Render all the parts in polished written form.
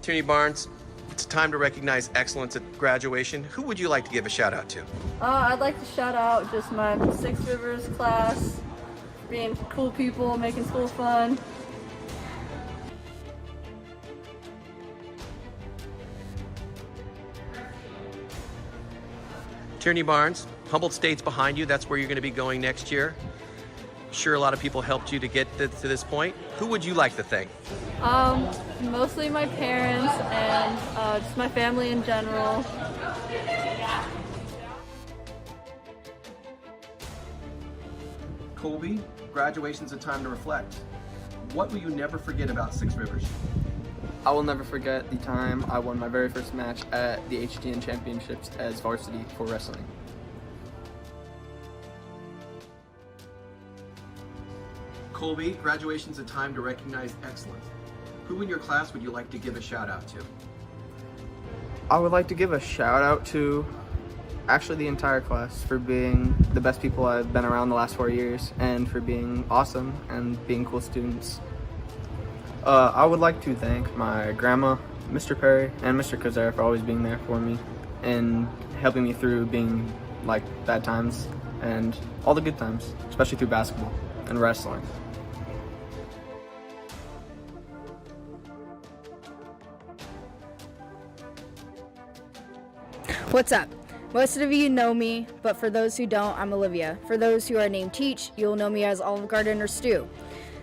Tierney Barnes, it's time to recognize excellence at graduation. Who would you like to give a shout out to? I'd like to shout out just my Six Rivers class, being cool people, making school fun. Tierney Barnes, Humboldt State's behind you. That's where you're going to be going next year. Sure, a lot of people helped you to get to this point. Who would you like to thank? Mostly my parents and just my family in general. Colby, graduation's a time to reflect. What will you never forget about Six Rivers? I will never forget the time I won my very first match at the HTN Championships as varsity for wrestling. Colby, graduation's a time to recognize excellence. Who in your class would you like to give a shout out to? I would like to give a shout out to actually the entire class for being the best people I've been around the last 4 years and for being awesome and being cool students. I would like to thank my grandma, Mr. Perry, and Mr. Kazar for always being there for me and helping me through being like bad times and all the good times, especially through basketball and wrestling. What's up? Most of you know me, but for those who don't, I'm Olivia. For those who are named Teach, you'll know me as Olive Garden or Stu.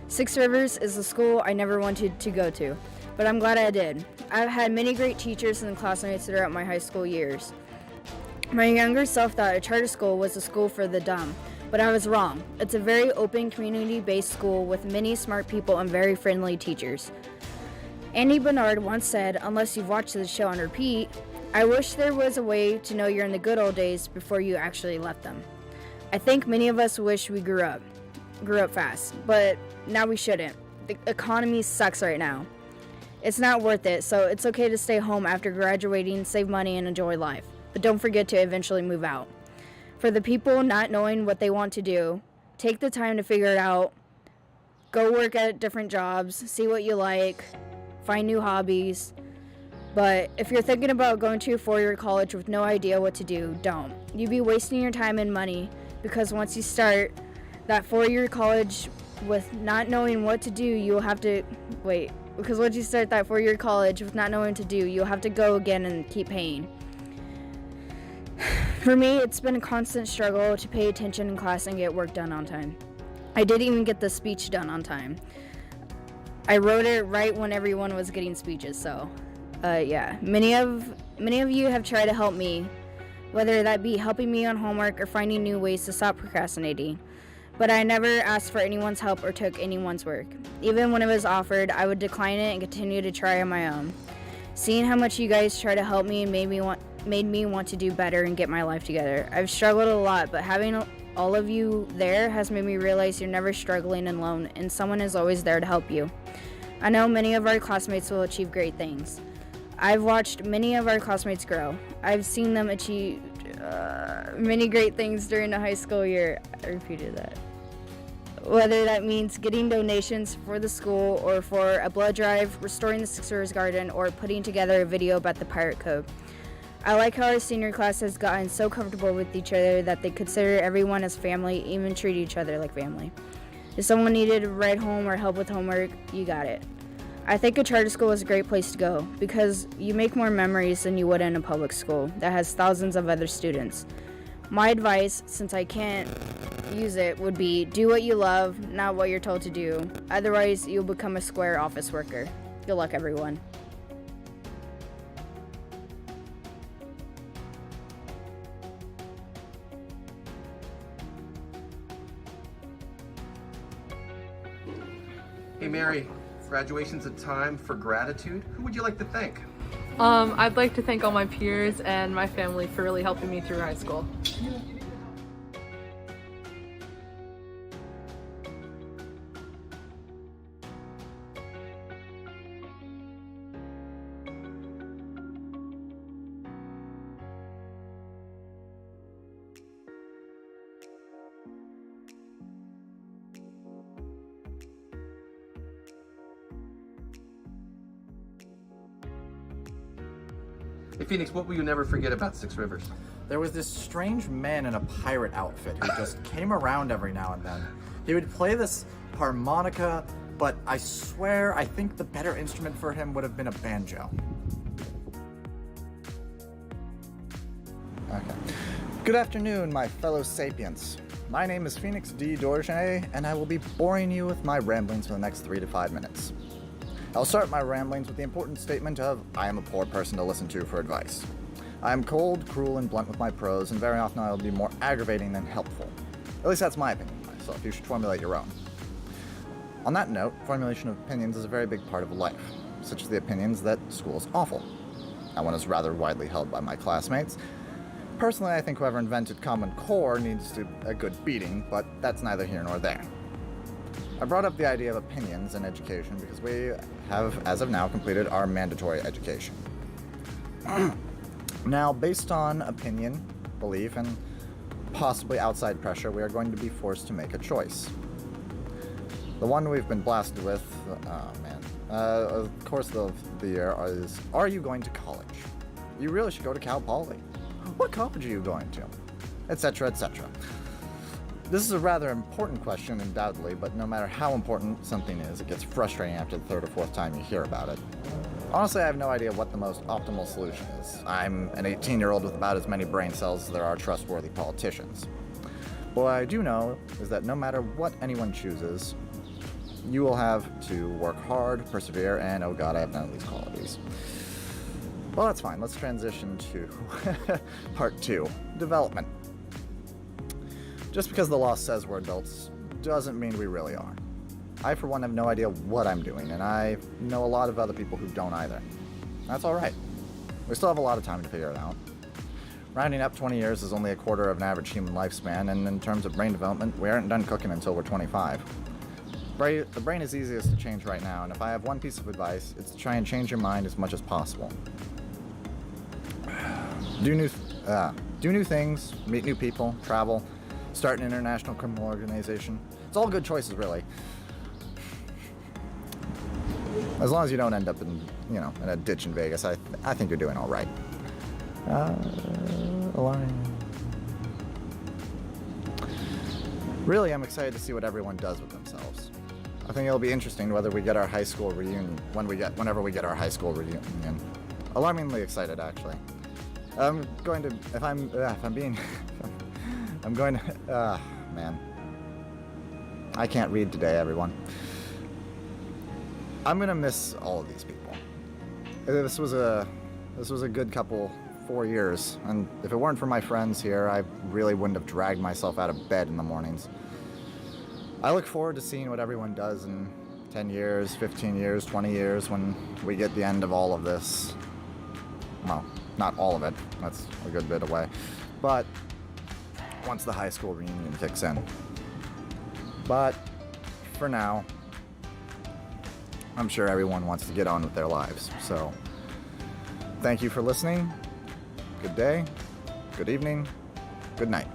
Six Rivers is the school I never wanted to go to, but I'm glad I did. I've had many great teachers and classmates throughout my high school years. My younger self thought a charter school was a school for the dumb, but I was wrong. It's a very open, community-based school with many smart people and very friendly teachers. Andy Bernard once said, unless you've watched the show on repeat, I wish there was a way to know you're in the good old days before you actually left them. I think many of us wish we grew up fast, but now we shouldn't. The economy sucks right now. It's not worth it, so it's okay to stay home after graduating, save money, and enjoy life. But don't forget to eventually move out. For the people not knowing what they want to do, take the time to figure it out. Go work at different jobs, see what you like, find new hobbies. But if you're thinking about going to a four-year college with no idea what to do, don't. You'd be wasting your time and money because once you start that four-year college with not knowing what to do, you'll have to go again and keep paying. For me, it's been a constant struggle to pay attention in class and get work done on time. I didn't even get the speech done on time. I wrote it right when everyone was getting speeches, so yeah. Many of you have tried to help me, whether that be helping me on homework or finding new ways to stop procrastinating. But I never asked for anyone's help or took anyone's work. Even when it was offered, I would decline it and continue to try on my own. Seeing how much you guys try to help me made me want to do better and get my life together. I've struggled a lot, but having all of you there has made me realize you're never struggling alone and someone is always there to help you. I know many of our classmates will achieve great things. I've watched many of our classmates grow. I've seen them achieve many great things during the high school year. I repeated that. Whether that means getting donations for the school or for a blood drive, restoring the Six Rivers Garden, or putting together a video about the Pirate Code. I like how our senior class has gotten so comfortable with each other that they consider everyone as family, even treat each other like family. If someone needed a ride home or help with homework, you got it. I think a charter school is a great place to go because you make more memories than you would in a public school that has thousands of other students. My advice, since I can't use it, would be do what you love, not what you're told to do. Otherwise, you'll become a square office worker. Good luck, everyone. Hey Mary, graduation's a time for gratitude. Who would you like to thank? I'd like to thank all my peers and my family for really helping me through high school. Hey, Phoenix, what will you never forget about Six Rivers? There was this strange man in a pirate outfit who just came around every now and then. He would play this harmonica, but I swear I think the better instrument for him would have been a banjo. Okay. Good afternoon, my fellow sapients. My name is Phoenix D. Dorje, and I will be boring you with my ramblings for the next 3 to 5 minutes. I'll start my ramblings with the important statement of, I am a poor person to listen to for advice. I am cold, cruel, and blunt with my prose, and very often I will be more aggravating than helpful. At least that's my opinion of myself. You should formulate your own. On that note, formulation of opinions is a very big part of life, such as the opinions that school is awful. That one is rather widely held by my classmates. Personally, I think whoever invented Common Core needs a good beating, but that's neither here nor there. I brought up the idea of opinions in education because we have, as of now, completed our mandatory education. Now, based on opinion, belief, and possibly outside pressure, we are going to be forced to make a choice. The one we've been blasted with, of course of the year is, are you going to college? You really should go to Cal Poly. What college are you going to? Etc., etc. This is a rather important question, undoubtedly, but no matter how important something is, it gets frustrating after the third or fourth time you hear about it. Honestly, I have no idea what the most optimal solution is. I'm an 18-year-old with about as many brain cells as there are trustworthy politicians. What I do know is that no matter what anyone chooses, you will have to work hard, persevere, and oh god, I have none of these qualities. Well, that's fine. Let's transition to part 2, development. Just because the law says we're adults doesn't mean we really are. I, for one, have no idea what I'm doing, and I know a lot of other people who don't either. That's alright. We still have a lot of time to figure it out. Rounding up 20 years is only a quarter of an average human lifespan, and in terms of brain development, we aren't done cooking until we're 25. The brain is easiest to change right now, and if I have one piece of advice, it's to try and change your mind as much as possible. Do new things, meet new people, travel, start an international criminal organization. It's all good choices, really. As long as you don't end up in a ditch in Vegas, I think you're doing all right. Really, I'm excited to see what everyone does with themselves. I think it'll be interesting whether we get our high school reunion, whenever we get our high school reunion. Alarmingly excited, actually. I'm going to, man. I can't read today, everyone. I'm gonna miss all of these people. This was a good couple 4 years, and if it weren't for my friends here, I really wouldn't have dragged myself out of bed in the mornings. I look forward to seeing what everyone does in 10 years, 15 years, 20 years when we get the end of all of this. Well, not all of it, that's a good bit away, but once the high school reunion kicks in. But for now, I'm sure everyone wants to get on with their lives, so thank you for listening. Good day, good evening, good night.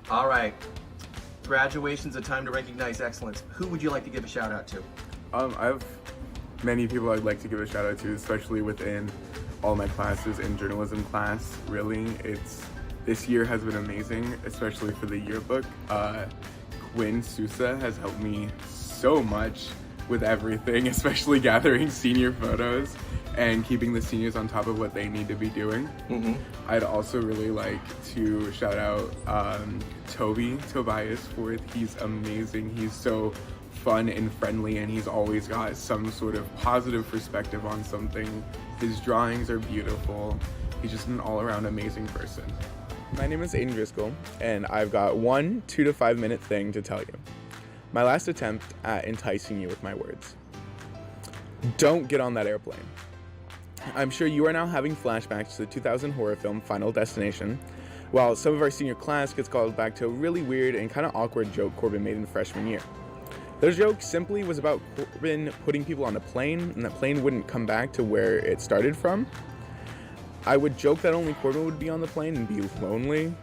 All right. Graduation's a time to recognize excellence. Who would you like to give a shout out to? I have many people I'd like to give a shout out to, especially within all my classes in journalism class. Really, this year has been amazing, especially for the yearbook. Quinn Sousa has helped me so much with everything, especially gathering senior photos and keeping the seniors on top of what they need to be doing. Mm-hmm. I'd also really like to shout out Tobias Forth. He's amazing. He's so fun and friendly, and he's always got some sort of positive perspective on something. His drawings are beautiful. He's just an all-around amazing person. My name is Aiden Driscoll, and I've got one 2 to 5 minute thing to tell you. My last attempt at enticing you with my words. Don't get on that airplane. I'm sure you are now having flashbacks to the 2000 horror film Final Destination, while some of our senior class gets called back to a really weird and kind of awkward joke Corbin made in freshman year. The joke simply was about Corbin putting people on a plane, and that plane wouldn't come back to where it started from. I would joke that only Corbin would be on the plane and be lonely.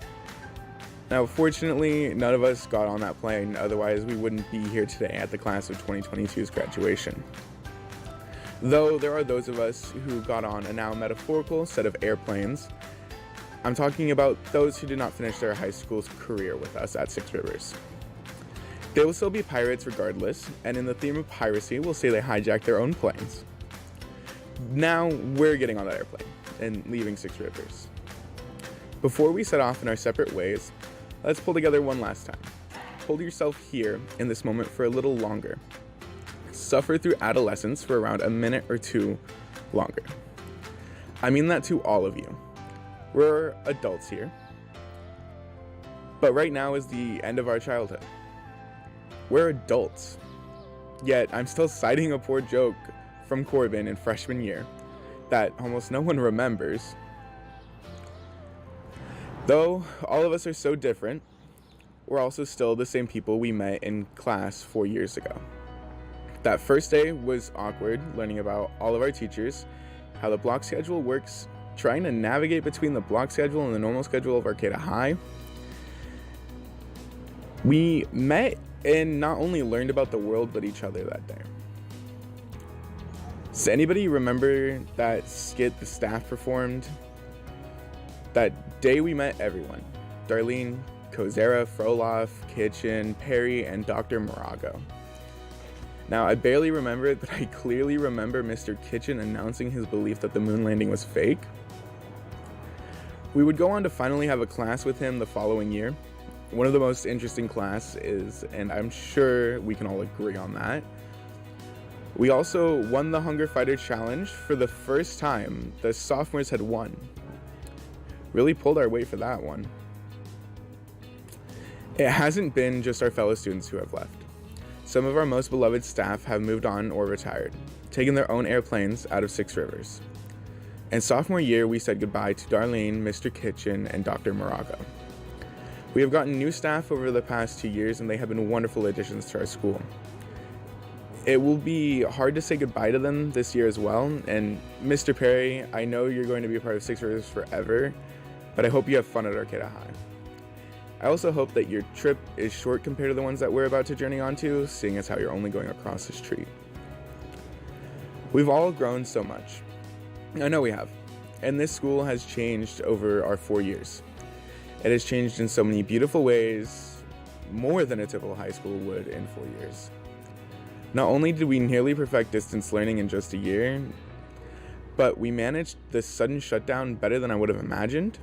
Now, fortunately, none of us got on that plane, otherwise we wouldn't be here today at the class of 2022's graduation. Though there are those of us who got on a now metaphorical set of airplanes, I'm talking about those who did not finish their high school's career with us at Six Rivers. They will still be pirates regardless, and in the theme of piracy, we'll say they hijacked their own planes. Now we're getting on that airplane and leaving Six Rivers. Before we set off in our separate ways, let's pull together one last time. Hold yourself here in this moment for a little longer. Suffer through adolescence for around a minute or two longer. I mean that to all of you. We're adults here, but right now is the end of our childhood. We're adults, yet I'm still citing a poor joke from Corbin in freshman year that almost no one remembers. Though all of us are so different, we're also still the same people we met in class 4 years ago. That first day was awkward, learning about all of our teachers, how the block schedule works, trying to navigate between the block schedule and the normal schedule of Arcata High. We met and not only learned about the world, but each other that day. Does anybody remember that skit the staff performed? That day we met everyone. Darlene, Kozera, Froloff, Kitchen, Perry, and Dr. Morago. Now, I barely remember it, but I clearly remember Mr. Kitchen announcing his belief that the moon landing was fake. We would go on to finally have a class with him the following year. One of the most interesting classes, and I'm sure we can all agree on that. We also won the Hunger Fighter Challenge for the first time the sophomores had won. Really pulled our weight for that one. It hasn't been just our fellow students who have left. Some of our most beloved staff have moved on or retired, taking their own airplanes out of Six Rivers. And sophomore year, we said goodbye to Darlene, Mr. Kitchen, and Dr. Morago. We have gotten new staff over the past 2 years, and they have been wonderful additions to our school. It will be hard to say goodbye to them this year as well, and Mr. Perry, I know you're going to be a part of Six Rivers forever, but I hope you have fun at Arcata High. I also hope that your trip is short compared to the ones that we're about to journey onto, seeing as how you're only going across the street. We've all grown so much. I know we have. And this school has changed over our 4 years. It has changed in so many beautiful ways, more than a typical high school would in 4 years. Not only did we nearly perfect distance learning in just a year, but we managed the sudden shutdown better than I would have imagined.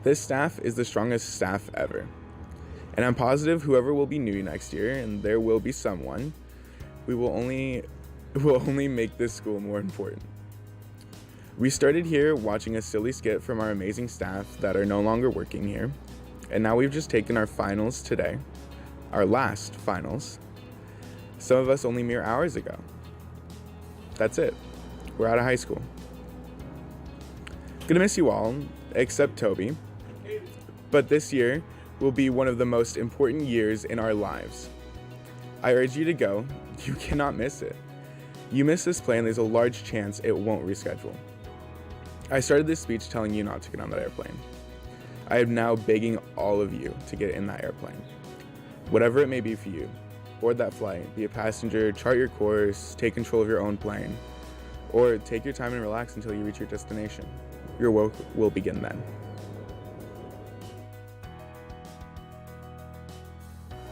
This staff is the strongest staff ever. And I'm positive whoever will be new next year, and there will be someone, will only make this school more important. We started here watching a silly skit from our amazing staff that are no longer working here, and now we've just taken our finals today, our last finals. Some of us only mere hours ago. That's it. We're out of high school. Gonna miss you all, except Toby. But this year will be one of the most important years in our lives. I urge you to go. You cannot miss it. You miss this plane, there's a large chance it won't reschedule. I started this speech telling you not to get on that airplane. I am now begging all of you to get in that airplane. Whatever it may be for you, board that flight, be a passenger, chart your course, take control of your own plane, or take your time and relax until you reach your destination. Your work will begin then.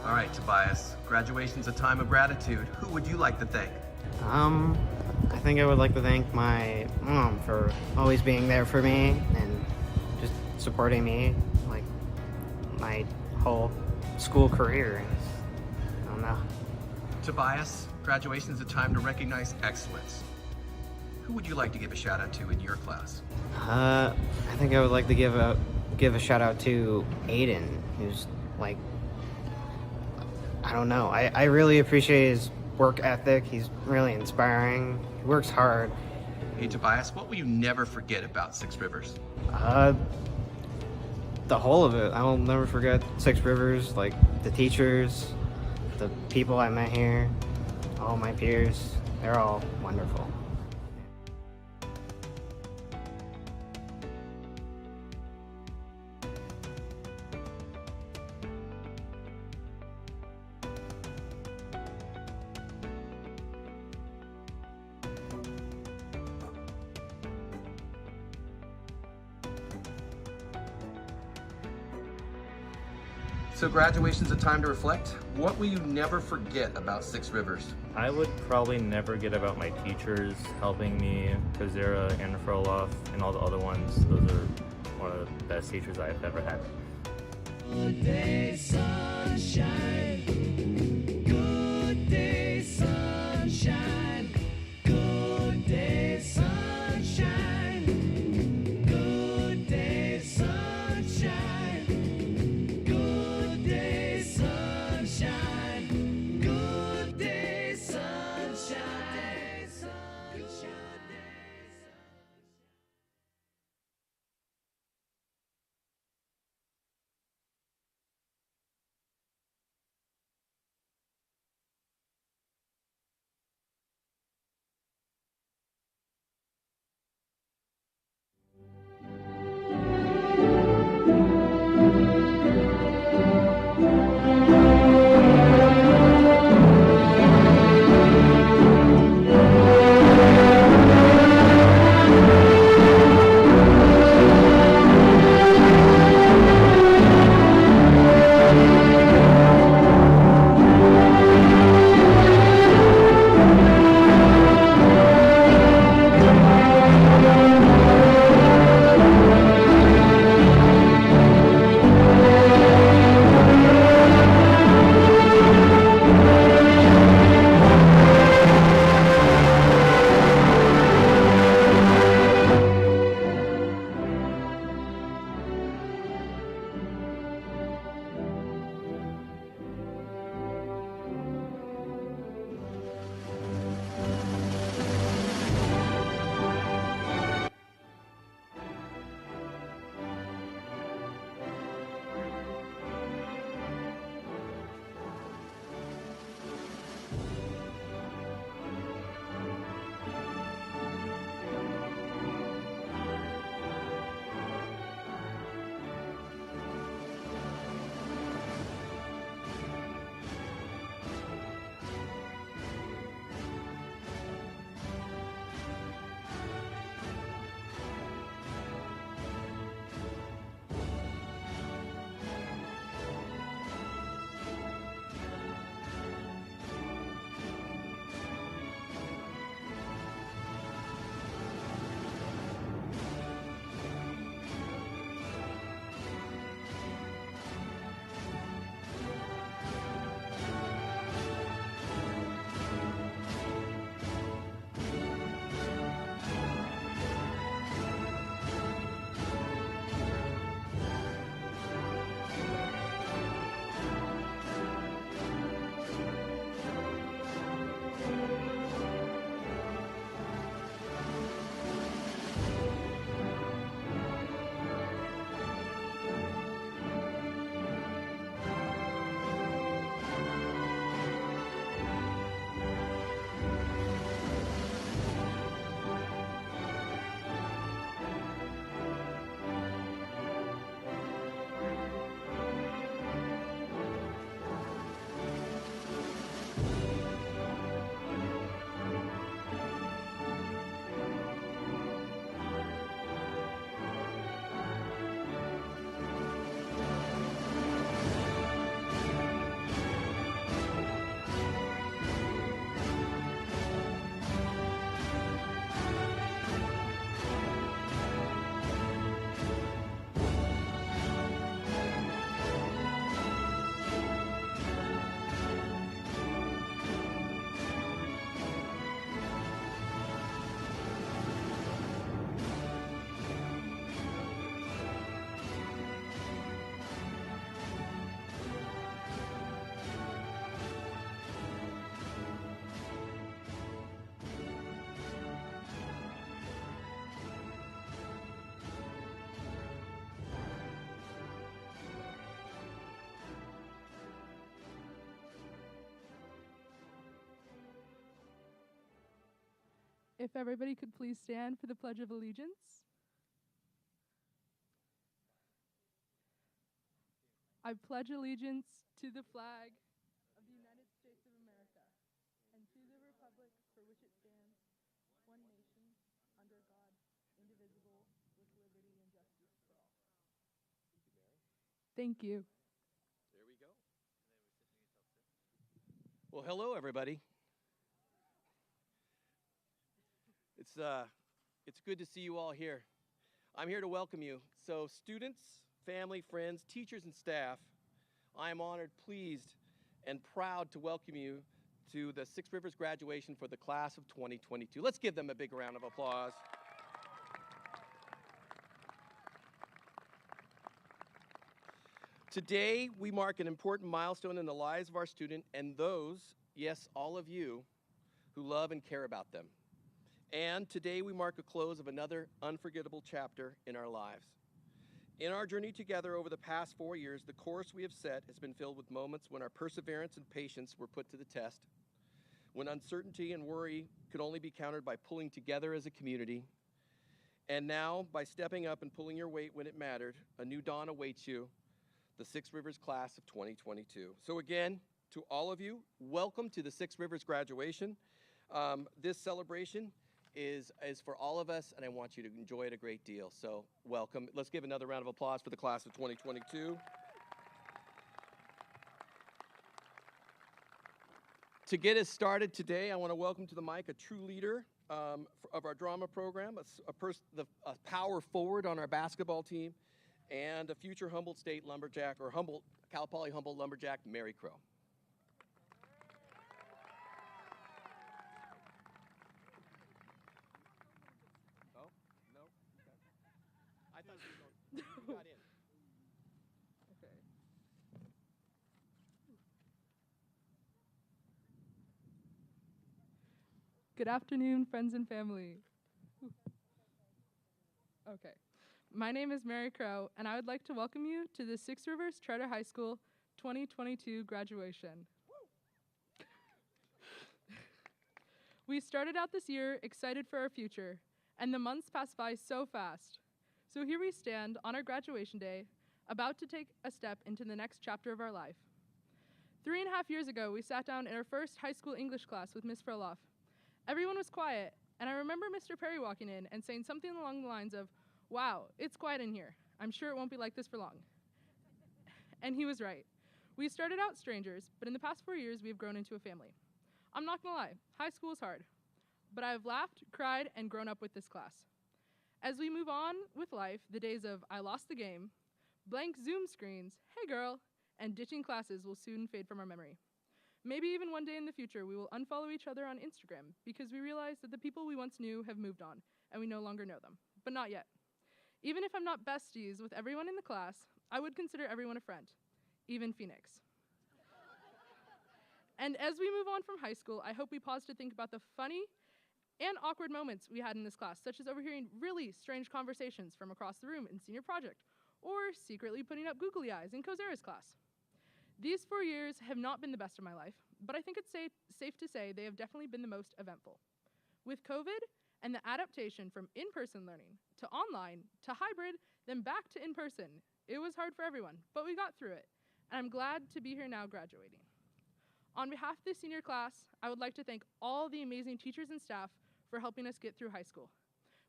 All right, Tobias, graduation's a time of gratitude. Who would you like to thank? I think I would like to thank my mom for always being there for me and just supporting me, like, my whole school career. I don't know. Tobias, graduation's a time to recognize excellence. Who would you like to give a shout out to in your class? I think I would like to give a shout out to Aiden, who's like, I don't know. I really appreciate his work ethic. He's really inspiring. He works hard. Hey, Tobias, what will you never forget about Six Rivers? The whole of it. I'll never forget Six Rivers, like the teachers, the people I met here, all my peers. They're all wonderful. So graduation's a time to reflect. What will you never forget about Six Rivers? I would probably never get about my teachers helping me, Kazera and Frolov and all the other ones. Those are one of the best teachers I've ever had. Good day, sunshine. Good day, sunshine. Good day, sunshine. Good day, sunshine. Good day, sunshine. Good day, sunshine. Sunshine. If everybody could please stand for the Pledge of Allegiance. I pledge allegiance to the flag of the United States of America and to the republic for which it stands, one nation, under God, indivisible, with liberty and justice for all. Thank you. There we Well, hello, everybody. It's good to see you all here. I'm here to welcome you. So students, family, friends, teachers, and staff, I am honored, pleased, and proud to welcome you to the Six Rivers graduation for the class of 2022. Let's give them a big round of applause. Today, we mark an important milestone in the lives of our students and those, yes, all of you, who love and care about them. And today, we mark a close of another unforgettable chapter in our lives. In our journey together over the past 4 years, the course we have set has been filled with moments when our perseverance and patience were put to the test, when uncertainty and worry could only be countered by pulling together as a community, and now, by stepping up and pulling your weight when it mattered, a new dawn awaits you, the Six Rivers class of 2022. So again, to all of you, welcome to the Six Rivers graduation. This celebration is for all of us, and I want you to enjoy it a great deal. So welcome. Let's give another round of applause for the class of 2022. To get us started today, I want to welcome to the mic a true leader of our drama program, a power forward on our basketball team, and a future Humboldt State lumberjack, or Cal Poly Humboldt lumberjack, Mary Crow. Oh, no? Okay. I thought you got in. Okay. Good afternoon, friends and family. Okay. My name is Mary Crow, and I would like to welcome you to the Six Rivers Charter High School 2022 graduation. We started out this year excited for our future, and the months passed by so fast. So here we stand on our graduation day, about to take a step into the next chapter of our life. 3.5 years ago, we sat down in our first high school English class with Miss Furloff. Everyone was quiet, and I remember Mr. Perry walking in and saying something along the lines of, "Wow, it's quiet in here. I'm sure it won't be like this for long." And he was right. We started out strangers, but in the past 4 years, we have grown into a family. I'm not gonna lie, high school is hard, but I've laughed, cried, and grown up with this class. As we move on with life, the days of "I lost the game," blank Zoom screens, "Hey girl," and ditching classes will soon fade from our memory. Maybe even one day in the future, we will unfollow each other on Instagram because we realize that the people we once knew have moved on, and we no longer know them. But not yet. Even if I'm not besties with everyone in the class, I would consider everyone a friend, even Phoenix. And as we move on from high school, I hope we pause to think about the funny and awkward moments we had in this class, such as overhearing really strange conversations from across the room in senior project, or secretly putting up googly eyes in Cosera's class. These 4 years have not been the best of my life, but I think it's safe to say they have definitely been the most eventful. With COVID and the adaptation from in-person learning to online to hybrid, then back to in-person, it was hard for everyone, but we got through it, and I'm glad to be here now graduating. On behalf of the senior class, I would like to thank all the amazing teachers and staff for helping us get through high school.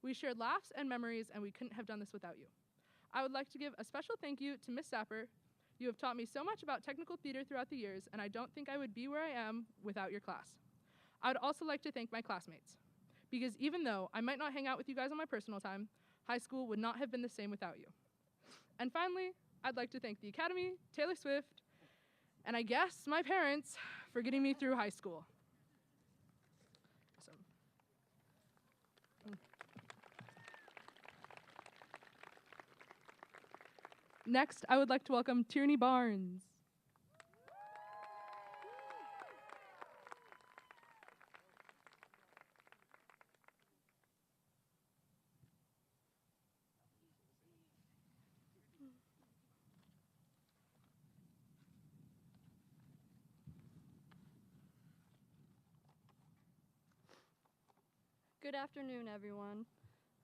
We shared laughs and memories, and we couldn't have done this without you. I would like to give a special thank you to Miss Sapper. You have taught me so much about technical theater throughout the years, and I don't think I would be where I am without your class. I would also like to thank my classmates, because even though I might not hang out with you guys on my personal time, high school would not have been the same without you. And finally, I'd like to thank the Academy, Taylor Swift, and I guess my parents for getting me through high school. Awesome. Next, I would like to welcome Tierney Barnes. Good afternoon, everyone.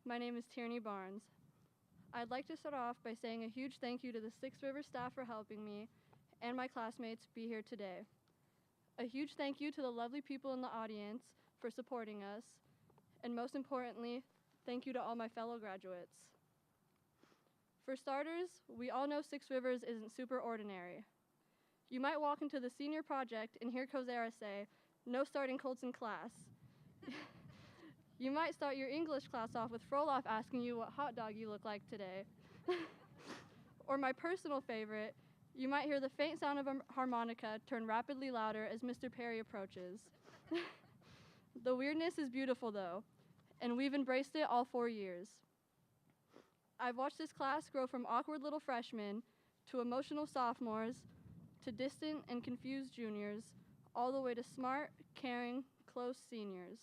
My name is Tierney Barnes. I'd like to start off by saying a huge thank you to the Six Rivers staff for helping me and my classmates be here today. A huge thank you to the lovely people in the audience for supporting us. And most importantly, thank you to all my fellow graduates. For starters, we all know Six Rivers isn't super ordinary. You might walk into the senior project and hear Coursera say, "No starting Colts in class." You might start your English class off with Froloff asking you what hot dog you look like today. Or my personal favorite, you might hear the faint sound of a harmonica turn rapidly louder as Mr. Perry approaches. The weirdness is beautiful though, and we've embraced it all 4 years. I've watched this class grow from awkward little freshmen to emotional sophomores to distant and confused juniors, all the way to smart, caring, close seniors.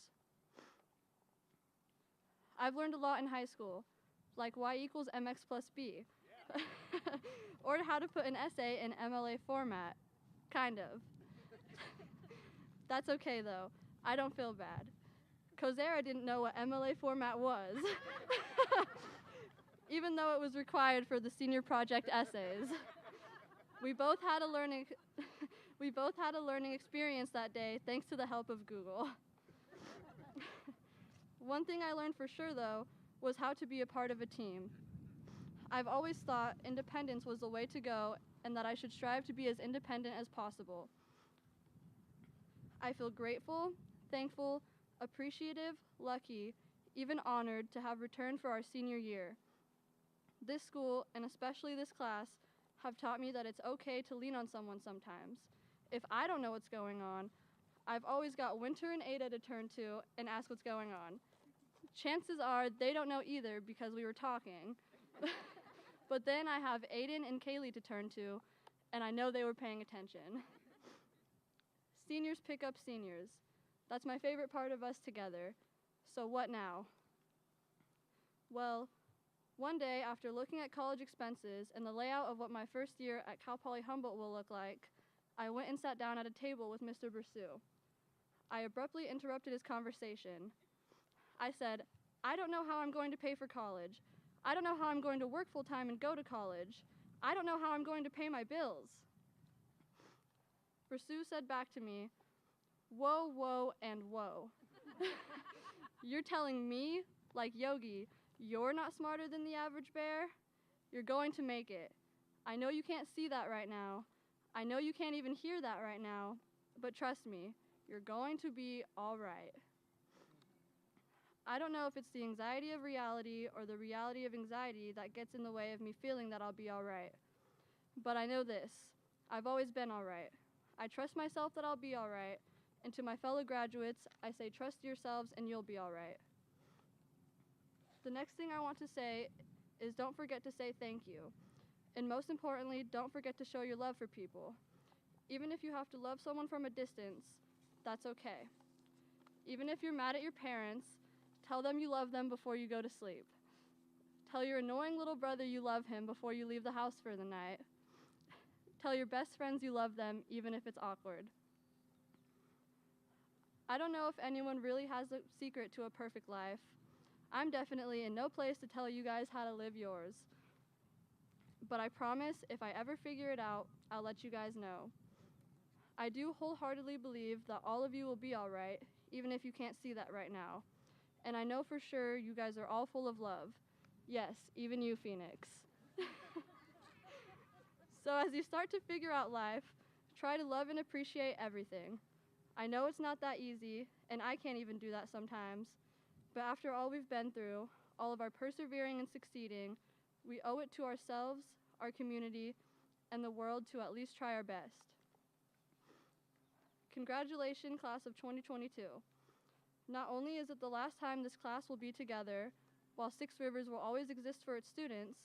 I've learned a lot in high school, like y equals mx plus b, or how to put an essay in MLA format, kind of. That's okay though, I don't feel bad. Coursera didn't know what MLA format was, even though it was required for the senior project essays. We both had a learning experience that day thanks to the help of Google. One thing I learned for sure though was how to be a part of a team. I've always thought independence was the way to go and that I should strive to be as independent as possible. I feel grateful, thankful, appreciative, lucky, even honored to have returned for our senior year. This school, and especially this class, have taught me that it's okay to lean on someone sometimes. If I don't know what's going on, I've always got Winter and Ada to turn to and ask what's going on. Chances are they don't know either because we were talking. But then I have Aiden and Kaylee to turn to, and I know they were paying attention. Seniors pick up seniors. That's my favorite part of us together. So what now? Well, one day after looking at college expenses and the layout of what my first year at Cal Poly Humboldt will look like, I went and sat down at a table with Mr. Bersu. I abruptly interrupted his conversation. I said, "I don't know how I'm going to pay for college. I don't know how I'm going to work full-time and go to college. I don't know how I'm going to pay my bills." Bersu said back to me, "Whoa, whoa, and whoa." You're telling me, like Yogi, you're not smarter than the average bear? You're going to make it. I know you can't see that right now. I know you can't even hear that right now, but trust me, you're going to be all right. I don't know if it's the anxiety of reality or the reality of anxiety that gets in the way of me feeling that I'll be all right. But I know this, I've always been all right. I trust myself that I'll be all right, and to my fellow graduates, I say trust yourselves and you'll be all right. The next thing I want to say is don't forget to say thank you. And most importantly, don't forget to show your love for people. Even if you have to love someone from a distance, that's okay. Even if you're mad at your parents, tell them you love them before you go to sleep. Tell your annoying little brother you love him before you leave the house for the night. Tell your best friends you love them, even if it's awkward. I don't know if anyone really has a secret to a perfect life. I'm definitely in no place to tell you guys how to live yours. But I promise if I ever figure it out, I'll let you guys know. I do wholeheartedly believe that all of you will be all right, even if you can't see that right now. And I know for sure you guys are all full of love. Yes, even you, Phoenix. So as you start to figure out life, try to love and appreciate everything. I know it's not that easy, and I can't even do that sometimes. But after all we've been through, all of our persevering and succeeding, we owe it to ourselves, our community, and the world to at least try our best. Congratulations, class of 2022. Not only is it the last time this class will be together, while Six Rivers will always exist for its students,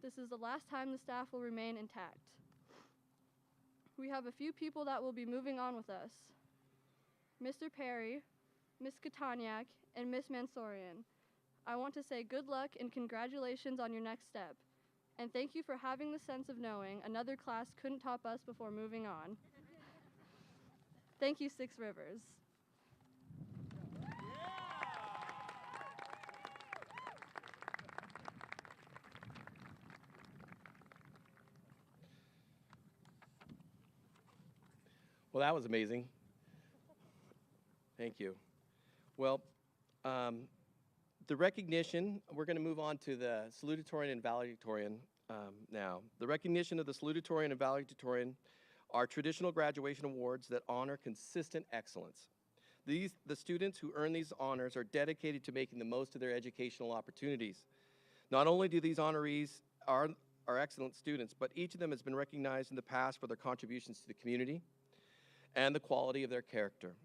this is the last time the staff will remain intact. We have a few people that will be moving on with us. Mr. Perry, Ms. Kataniak, and Ms. Mansourian. I want to say good luck and congratulations on your next step. And thank you for having the sense of knowing another class couldn't top us before moving on. Thank you, Six Rivers. Well, that was amazing. Thank you. Well, the recognition, we're going to move on to the salutatorian and valedictorian now. The recognition of the salutatorian and valedictorian are traditional graduation awards that honor consistent excellence. The students who earn these honors are dedicated to making the most of their educational opportunities. Not only do these honorees are excellent students, but each of them has been recognized in the past for their contributions to the community and the quality of their character.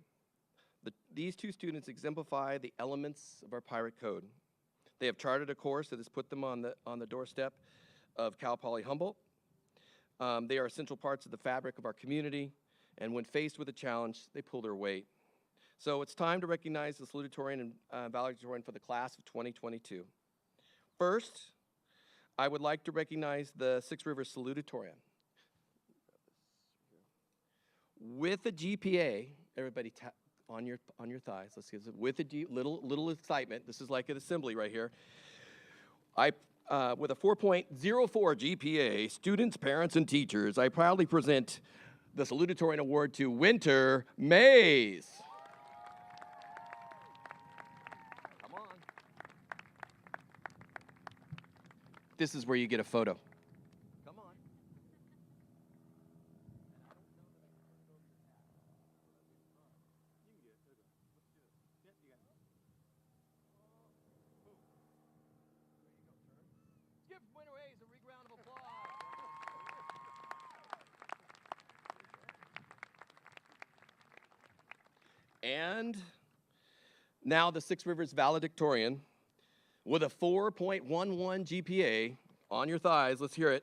These two students exemplify the elements of our pirate code. They have charted a course that has put them on the doorstep of Cal Poly Humboldt. They are essential parts of the fabric of our community, and when faced with a challenge, they pull their weight. So it's time to recognize the salutatorian and valedictorian for the class of 2022. First, I would like to recognize the Six Rivers salutatorian. With a GPA, everybody on your thighs. Let's give it with a little excitement. This is like an assembly right here. With a 4.04 GPA, students, parents, and teachers, I proudly present the salutatorian award to Winter Mays. Come on. This is where you get a photo. Come on. Give Winter Mays a big round of applause. And now the Six Rivers valedictorian with a 4.11 GPA on your thighs. Let's hear it.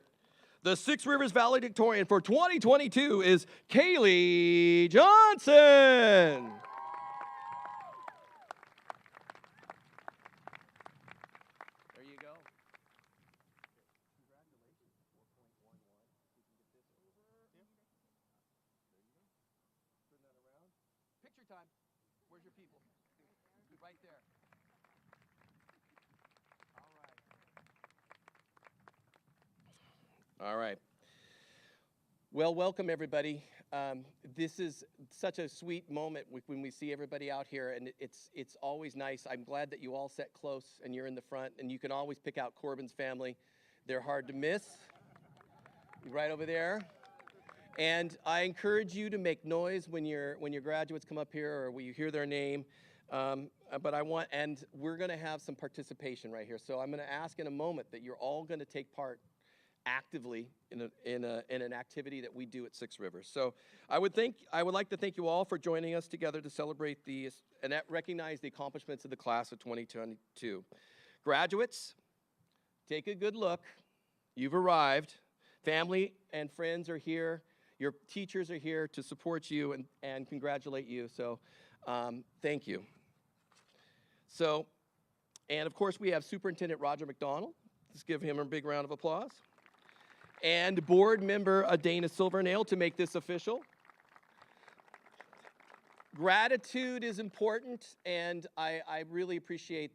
The Six Rivers valedictorian for 2022 is Kaylee Johnson. There you go. Congratulations. 4.11. We can get this over. There you go. Turn that around. Picture time. Where's your people? Right there. All right. Well, welcome everybody. This is such a sweet moment when we see everybody out here, and it's always nice. I'm glad that you all sat close and you're in the front, and you can always pick out Corbin's family. They're hard to miss. Right over there. And I encourage you to make noise when your graduates come up here or when you hear their name. But we're going to have some participation right here. So I'm going to ask in a moment that you're all going to take part actively in an activity that we do at Six Rivers. So I would like to thank you all for joining us together to celebrate and recognize the accomplishments of the class of 2022. Graduates, take a good look. You've arrived. Family and friends are here. Your teachers are here to support you and congratulate you. So thank you. So, and of course we have Superintendent Roger McDonald. Let's give him a big round of applause. And board member Dana Silvernail to make this official. Gratitude is important, and I really appreciate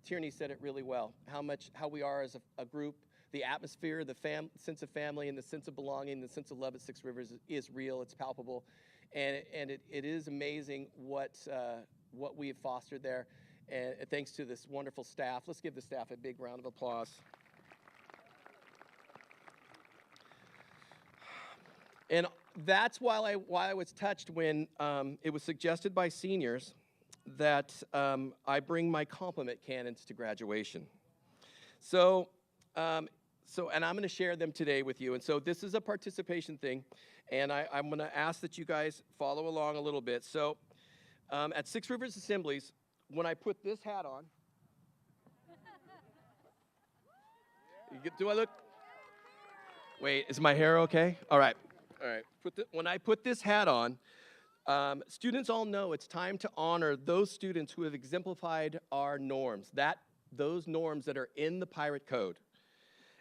Tierney said it really well, how we are as a group. The atmosphere, the sense of family, and the sense of belonging, the sense of love at Six Rivers is real, it's palpable, and it is amazing what we have fostered there, and thanks to this wonderful staff. Let's give the staff a big round of applause. And that's why I was touched when it was suggested by seniors that I bring my compliment cannons to graduation. And I'm going to share them today with you. And so this is a participation thing, and I'm going to ask that you guys follow along a little bit. So at Six Rivers Assemblies, when I put this hat on, do I look? Wait, is my hair okay? All right. When I put this hat on, students all know it's time to honor those students who have exemplified our norms, those norms that are in the Pirate Code.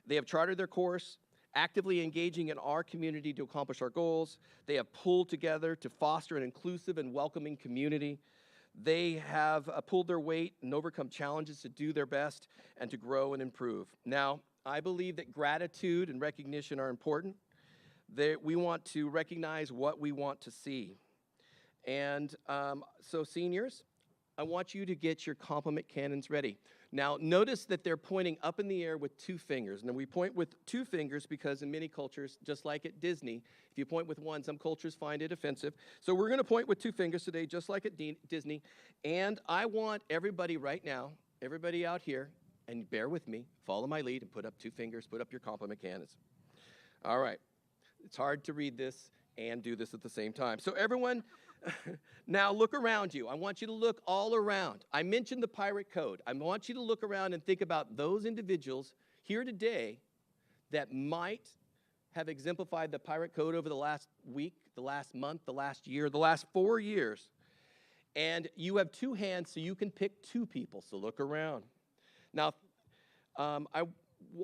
They have chartered their course, actively engaging in our community to accomplish our goals. They have pulled together to foster an inclusive and welcoming community. They have pulled their weight and overcome challenges to do their best and to grow and improve. Now, I believe that gratitude and recognition are important. We want to recognize what we want to see. And so seniors, I want you to get your compliment cannons ready. Now, notice that they're pointing up in the air with 2 fingers. Now, we point with 2 fingers because in many cultures, just like at Disney, if you point with one, some cultures find it offensive. So we're going to point with 2 fingers today, just like at Disney. And I want everybody right now, everybody out here, and bear with me, follow my lead and put up 2 fingers, put up your compliment cannons. All right. It's hard to read this and do this at the same time. So everyone, now look around you. I want you to look all around. I mentioned the pirate code. I want you to look around and think about those individuals here today that might have exemplified the pirate code over the last week, the last month, the last year, the last 4 years. And you have 2 hands, so you can pick 2 people. So look around. Now, I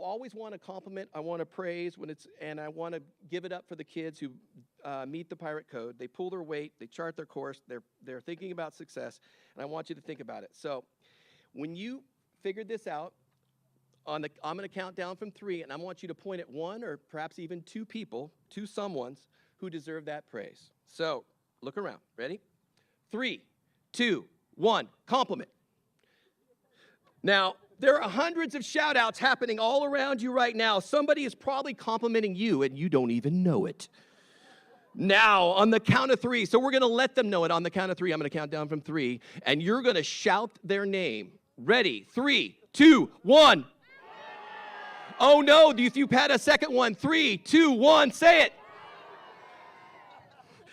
always want to compliment, I want to praise and I want to give it up for the kids who meet the pirate code. They pull their weight, they chart their course, they're thinking about success, and I want you to think about it. So, when you figured this out, I'm going to count down from 3, and I want you to point at 1 or perhaps even 2 people, 2 someones who deserve that praise. So, look around. Ready? 3, 2, 1. Compliment. Now, there are hundreds of shout-outs happening all around you right now. Somebody is probably complimenting you, and you don't even know it. Now, on the count of 3, so we're going to let them know it. On the count of 3, I'm going to count down from 3, and you're going to shout their name. Ready? 3, 2, 1. Oh, no, if you've had a second one. 3, 2, 1, say it.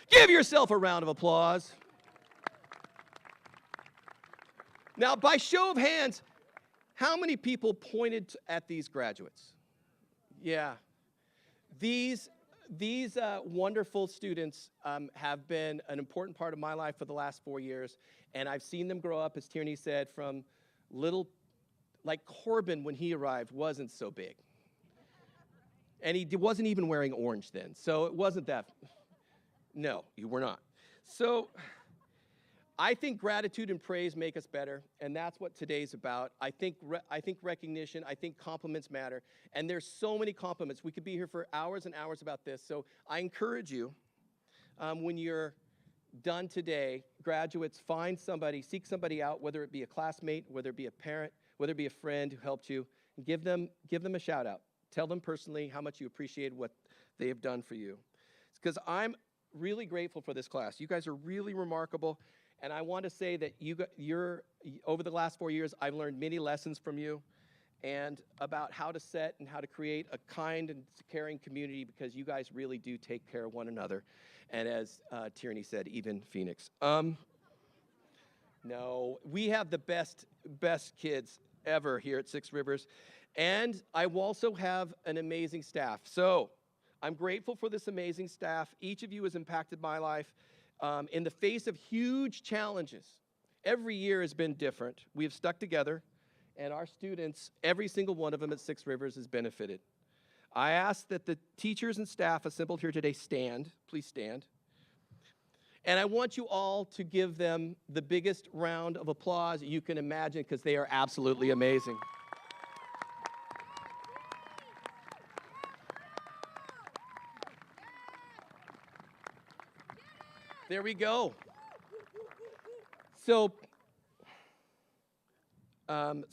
Give yourself a round of applause. Now, by show of hands, how many people pointed at these graduates? Yeah. These wonderful students have been an important part of my life for the last 4 years, and I've seen them grow up, as Tierney said, from little, like Corbin when he arrived wasn't so big. And he wasn't even wearing orange then, so it wasn't that. No, you were not. So I think gratitude and praise make us better, and that's what today's about. I think recognition, I think compliments matter, and there's so many compliments. We could be here for hours and hours about this, so I encourage you, when you're done today, graduates, find somebody, seek somebody out, whether it be a classmate, whether it be a parent, whether it be a friend who helped you, and give them a shout out. Tell them personally how much you appreciate what they have done for you. Because I'm really grateful for this class. You guys are really remarkable. And I want to say that over the last 4 years, I've learned many lessons from you and about how to set and how to create a kind and caring community, because you guys really do take care of one another. And as Tierney said, even Phoenix. No, we have the best kids ever here at Six Rivers. And I also have an amazing staff. So I'm grateful for this amazing staff. Each of you has impacted my life. In the face of huge challenges. Every year has been different. We have stuck together, and our students, every single one of them at Six Rivers has benefited. I ask that the teachers and staff assembled here today stand. Please stand. And I want you all to give them the biggest round of applause you can imagine, because they are absolutely amazing. There we go. So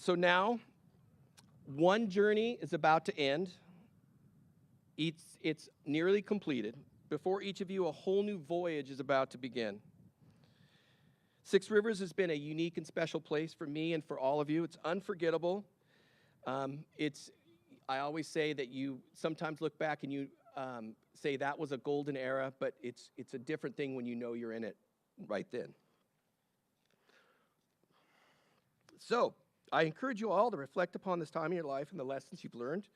now, one journey is about to end. It's nearly completed. Before each of you, a whole new voyage is about to begin. Six Rivers has been a unique and special place for me and for all of you. It's unforgettable. I always say that you sometimes look back and you say that was a golden era, but it's a different thing when you know you're in it right then. So I encourage you all to reflect upon this time in your life and the lessons you've learned.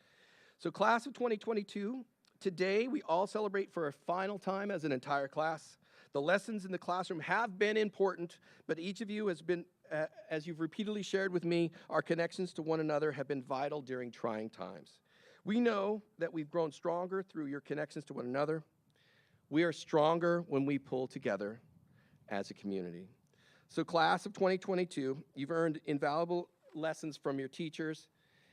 So class of 2022, today we all celebrate for a final time as an entire class. The lessons in the classroom have been important, but each of you has been, as you've repeatedly shared with me, our connections to one another have been vital during trying times. We know that we've grown stronger through your connections to one another. We are stronger when we pull together as a community. So class of 2022, you've earned invaluable lessons from your teachers,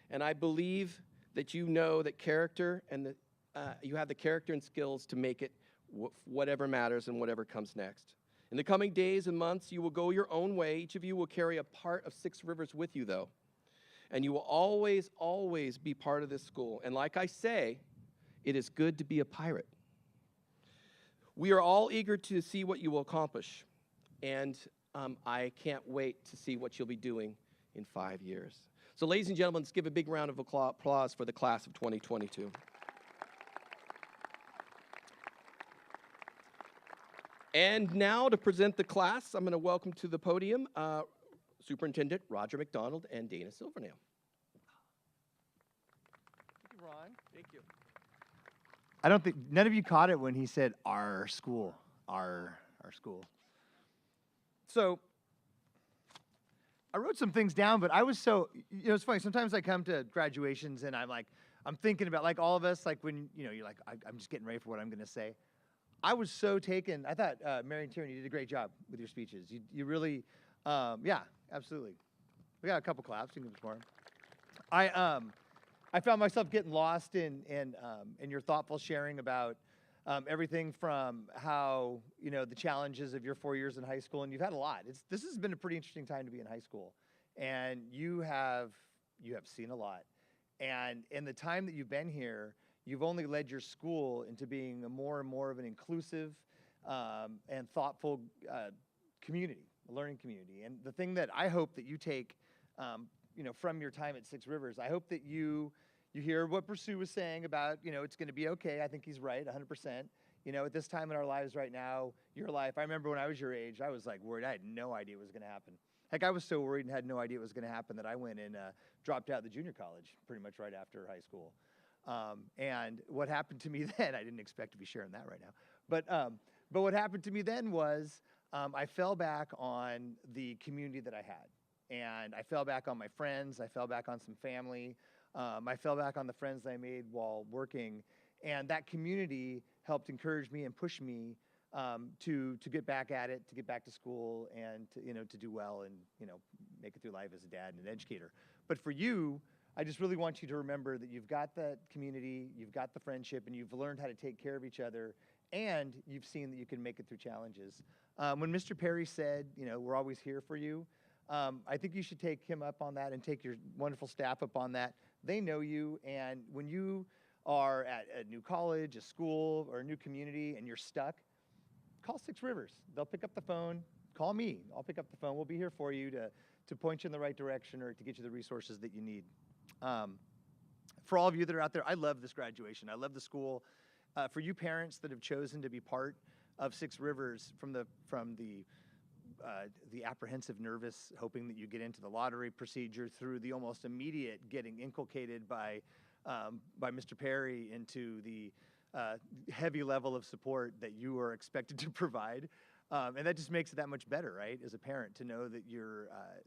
and I believe that you know that character and you have the character and skills to make it whatever matters and whatever comes next. In the coming days and months, you will go your own way. Each of you will carry a part of Six Rivers with you, though. And you will always, always be part of this school. And like I say, it is good to be a pirate. We are all eager to see what you will accomplish. And I can't wait to see what you'll be doing in 5 years. So, ladies and gentlemen, let's give a big round of applause for the class of 2022. And now to present the class, I'm going to welcome to the podium Superintendent Roger McDonald and Dana Silvernail. Thank you, Ron. Thank you. I don't think none of you caught it when he said our school, our school. So I wrote some things down, but I was so, it's funny. Sometimes I come to graduations and I'm thinking about, like all of us, like when, you're like, I'm just getting ready for what I'm going to say. I was so taken. I thought Mary and Tierney, you did a great job with your speeches. You really, yeah, absolutely. We got a couple claps. You can give us more. I found myself getting lost in your thoughtful sharing about everything from how, the challenges of your 4 years in high school, and you've had a lot. This has been a pretty interesting time to be in high school, and you have seen a lot. And in the time that you've been here, you've only led your school into being a more and more of an inclusive and thoughtful community, a learning community. And the thing that I hope that you take, from your time at Six Rivers, I hope that you hear what Pursuit was saying about, it's going to be okay. I think he's right, 100%. At this time in our lives right now, your life, I remember when I was your age, I was like worried. I had no idea what was going to happen. Heck, I was so worried and had no idea what was going to happen that I went and dropped out of the junior college pretty much right after high school. And what happened to me then, I didn't expect to be sharing that right now, but what happened to me then was I fell back on the community that I had. And I fell back on my friends. I fell back on some family. I fell back on the friends that I made while working. And that community helped encourage me and push me to get back at it, to get back to school, and to do well and make it through life as a dad and an educator. But for you, I just really want you to remember that you've got that community, you've got the friendship, and you've learned how to take care of each other, and you've seen that you can make it through challenges. When Mr. Perry said, we're always here for you, I think you should take him up on that and take your wonderful staff up on that. They know you, and when you are at a new college, a school, or a new community, and you're stuck, call Six Rivers. They'll pick up the phone. Call me. I'll pick up the phone. We'll be here for you to point you in the right direction or to get you the resources that you need. For all of you that are out there, I love this graduation. I love the school. For you parents that have chosen to be part of Six Rivers, from the apprehensive, nervous, hoping that you get into the lottery procedure, through the almost immediate getting inculcated by Mr. Perry into the heavy level of support that you are expected to provide. And that just makes it that much better, right, as a parent, to know that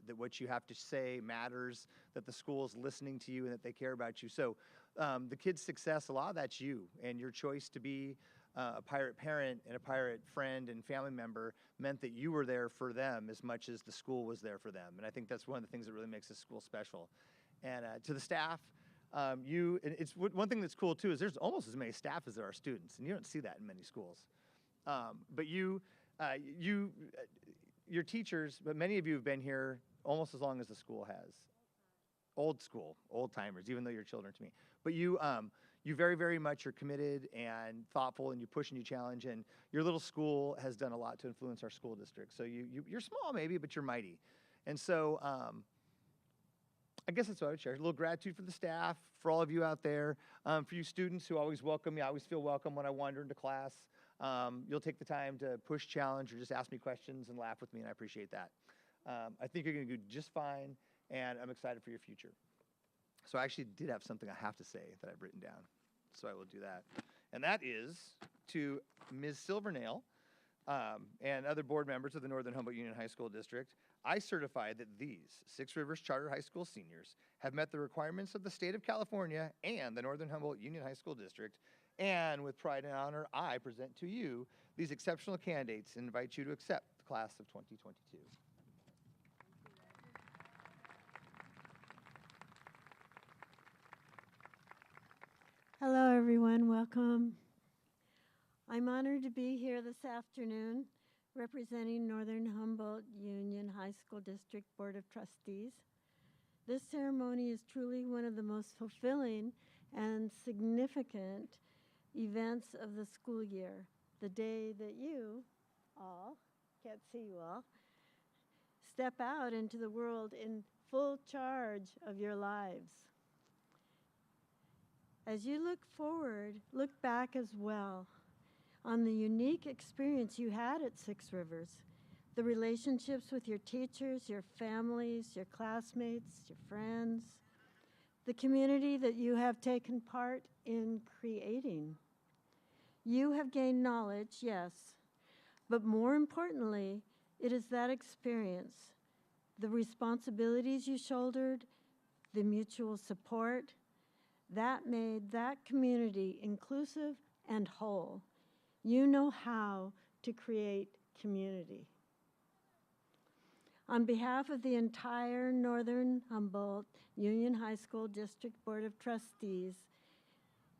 that what you have to say matters, that the school is listening to you, and that they care about you. So the kids' success, a lot of that's you, and your choice to be a pirate parent and a pirate friend and family member meant that you were there for them as much as the school was there for them. And I think that's one of the things that really makes this school special. And to the staff, it's one thing that's cool too is there's almost as many staff as there are students, and you don't see that in many schools. But your teachers, but many of you have been here almost as long as the school has. Old school, old timers, even though you're children to me. But you very, very much are committed and thoughtful, and you push and you challenge, and your little school has done a lot to influence our school district. So you're small maybe, but you're mighty. And so I guess that's what I would share. A little gratitude for the staff, for all of you out there, for you students who always welcome me. I always feel welcome when I wander into class. You'll take the time to push, challenge, or just ask me questions and laugh with me, and I appreciate that. I think you're going to do just fine, and I'm excited for your future. So I actually did have something I have to say that I've written down, so I will do that. And that is to Ms. Silvernail and other board members of the Northern Humboldt Union High School District. I certify that these Six Rivers Charter High School seniors have met the requirements of the state of California and the Northern Humboldt Union High School District. And with pride and honor, I present to you these exceptional candidates and invite you to accept the class of 2022. Hello, everyone. Welcome. I'm honored to be here this afternoon representing Northern Humboldt Union High School District Board of Trustees. This ceremony is truly one of the most fulfilling and significant events of the school year. The day that you all, can't see you all, step out into the world in full charge of your lives. As you look forward, look back as well on the unique experience you had at Six Rivers, the relationships with your teachers, your families, your classmates, your friends, the community that you have taken part in creating. You have gained knowledge, yes, but more importantly, it is that experience, the responsibilities you shouldered, the mutual support, that made that community inclusive and whole. You know how to create community. On behalf of the entire Northern Humboldt Union High School District Board of Trustees,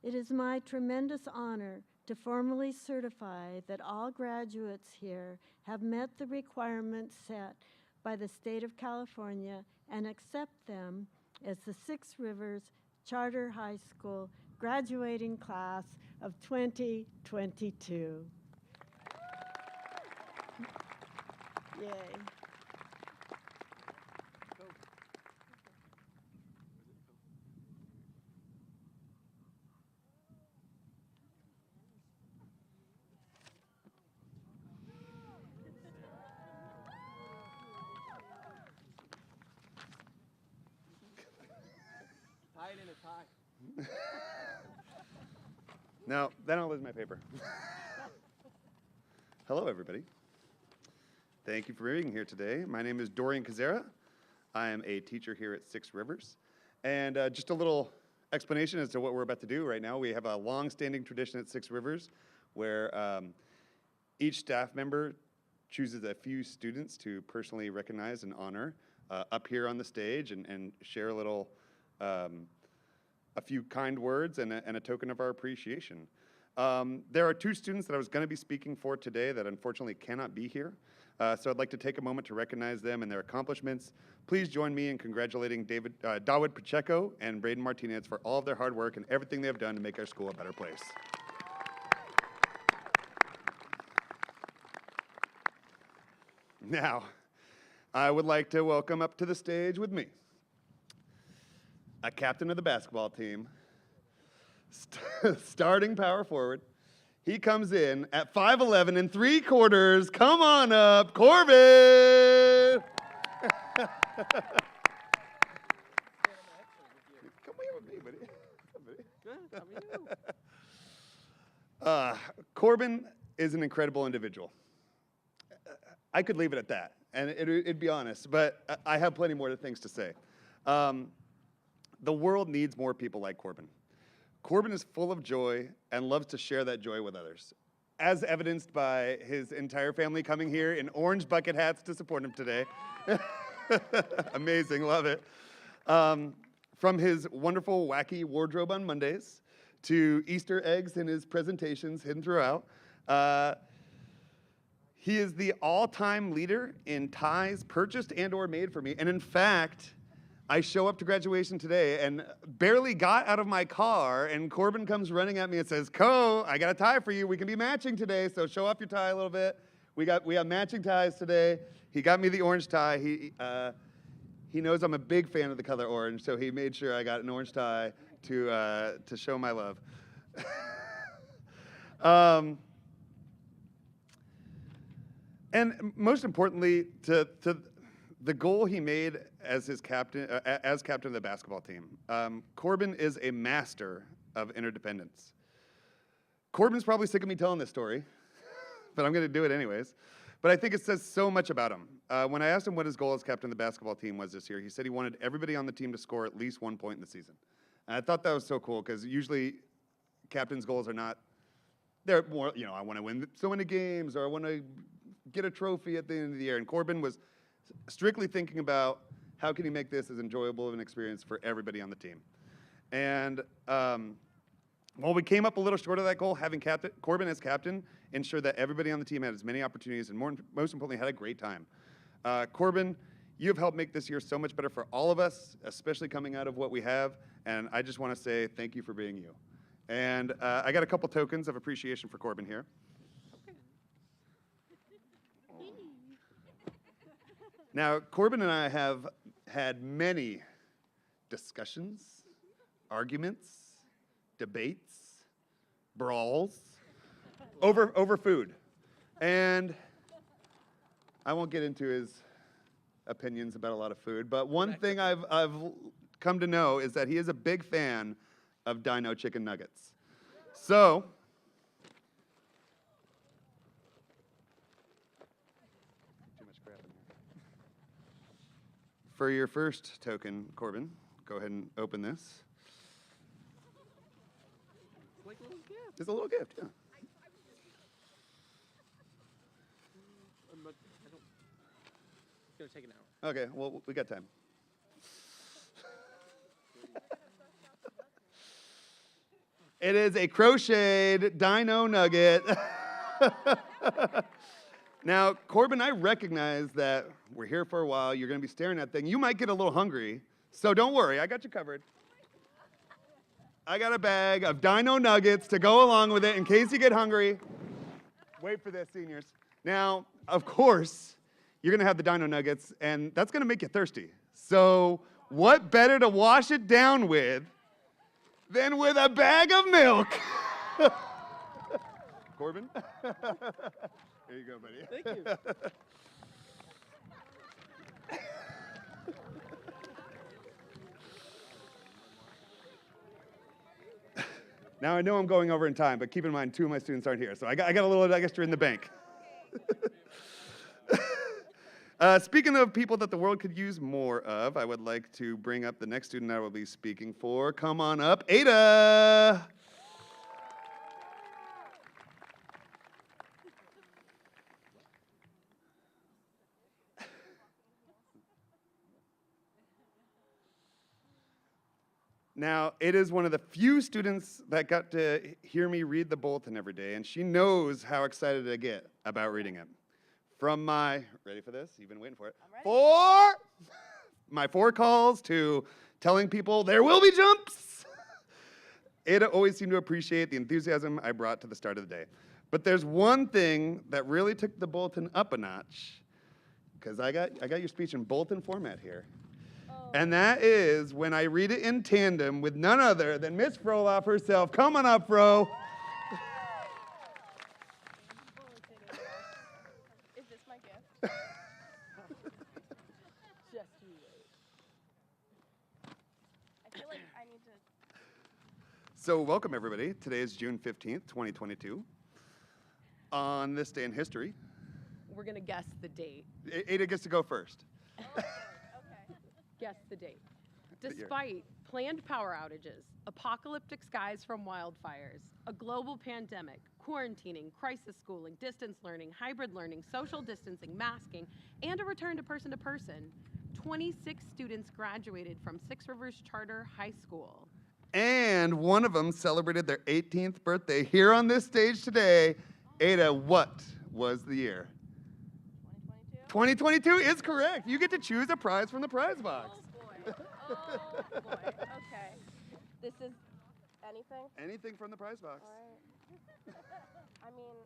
it is my tremendous honor to formally certify that all graduates here have met the requirements set by the state of California and accept them as the Six Rivers Charter High School graduating class of 2022. Yay. Tie it in a tie. No, then I'll lose my paper. Hello, everybody. Thank you for being here today. My name is Dorian Kazera. I am a teacher here at Six Rivers. And just a little explanation as to what we're about to do right now. We have a long-standing tradition at Six Rivers where each staff member chooses a few students to personally recognize and honor up here on the stage and share a little a few kind words and a token of our appreciation. There are two students that I was going to be speaking for today that unfortunately cannot be here. So I'd like to take a moment to recognize them and their accomplishments. Please join me in congratulating Dawood Pacheco and Braden Martinez for all of their hard work and everything they have done to make our school a better place. Now, I would like to welcome up to the stage with me a captain of the basketball team, starting power forward. He comes in at 5'11 and 3/4. Come on up, Corbin! Come here with me, buddy. Come, buddy. Corbin is an incredible individual. I could leave it at that, and it'd be honest, but I have plenty more things to say. The world needs more people like Corbin. Corbin is full of joy and loves to share that joy with others, as evidenced by his entire family coming here in orange bucket hats to support him today. Amazing, love it. From his wonderful, wacky wardrobe on Mondays to Easter eggs in his presentations hidden throughout, he is the all-time leader in ties purchased and or made for me. And in fact, I show up to graduation today and barely got out of my car, and Corbin comes running at me and says, "Co, I got a tie for you. We can be matching today, so show off your tie a little bit." We have matching ties today. He got me the orange tie. He knows I'm a big fan of the color orange, so he made sure I got an orange tie to show my love. And most importantly, to the goal he made as his captain, as captain of the basketball team. Corbin is a master of interdependence. Corbin's probably sick of me telling this story, but I'm going to do it anyways. But I think it says so much about him. When I asked him what his goal as captain of the basketball team was this year, he said he wanted everybody on the team to score at least 1 point in the season. And I thought that was so cool because usually captain's goals are not, they're more, I want to win so many games or I want to get a trophy at the end of the year. And Corbin was strictly thinking about how can he make this as enjoyable of an experience for everybody on the team. And While we came up a little short of that goal, having Corbin as captain ensured that everybody on the team had as many opportunities and most importantly, had a great time. Corbin, you have helped make this year so much better for all of us, especially coming out of what we have, and I just want to say thank you for being you. And I got a couple tokens of appreciation for Corbin here. Now, Corbin and I have had many discussions, arguments, debates, brawls over food. And I won't get into his opinions about a lot of food, but one thing I've come to know is that he is a big fan of Dino chicken nuggets. So, too much crap in here. For your first token, Corbin, go ahead and open this. It's like a little gift. It's a little gift, yeah. It's going to take an hour. Okay, well, we got time. It is a crocheted dino nugget. Now, Corbin, I recognize that we're here for a while. You're going to be staring at that thing. You might get a little hungry, so don't worry. I got you covered. I got a bag of dino nuggets to go along with it in case you get hungry. Wait for this, seniors. Now, of course, you're going to have the dino nuggets, and that's going to make you thirsty. So what better to wash it down with than with a bag of milk? Corbin? There you go, buddy. Thank you. Now, I know I'm going over in time, but keep in mind, 2 of my students aren't here, so I got a little extra in the bank. Speaking of people that the world could use more of, I would like to bring up the next student I will be speaking for. Come on up, Ada. Now, it is one of the few students that got to hear me read the bulletin every day, and she knows how excited I get about reading it. From my, ready for this? You've been waiting for it. My 4 calls to telling people there will be jumps. Ada always seemed to appreciate the enthusiasm I brought to the start of the day. But there's one thing that really took the bulletin up a notch, because I got your speech in bulletin format here. And that is when I read it in tandem with none other than Miss Froloff herself. Come on up, Fro. Is this my gift? Just you wait. I feel like I need to. So welcome, everybody. Today is June 15th, 2022. On this day in history, We're going to guess the date. Ada gets to go first. Guess the date. The year. Despite planned power outages, apocalyptic skies from wildfires, a global pandemic, quarantining, crisis schooling, distance learning, hybrid learning, social distancing, masking, and a return to person, 26 students graduated from Six Rivers Charter High School. And one of them celebrated their 18th birthday here on this stage today. Ada, what was the year? 2022 is correct. You get to choose a prize from the prize box. Oh boy. Oh boy. Okay. This is anything? Anything from the prize box. All right. I mean,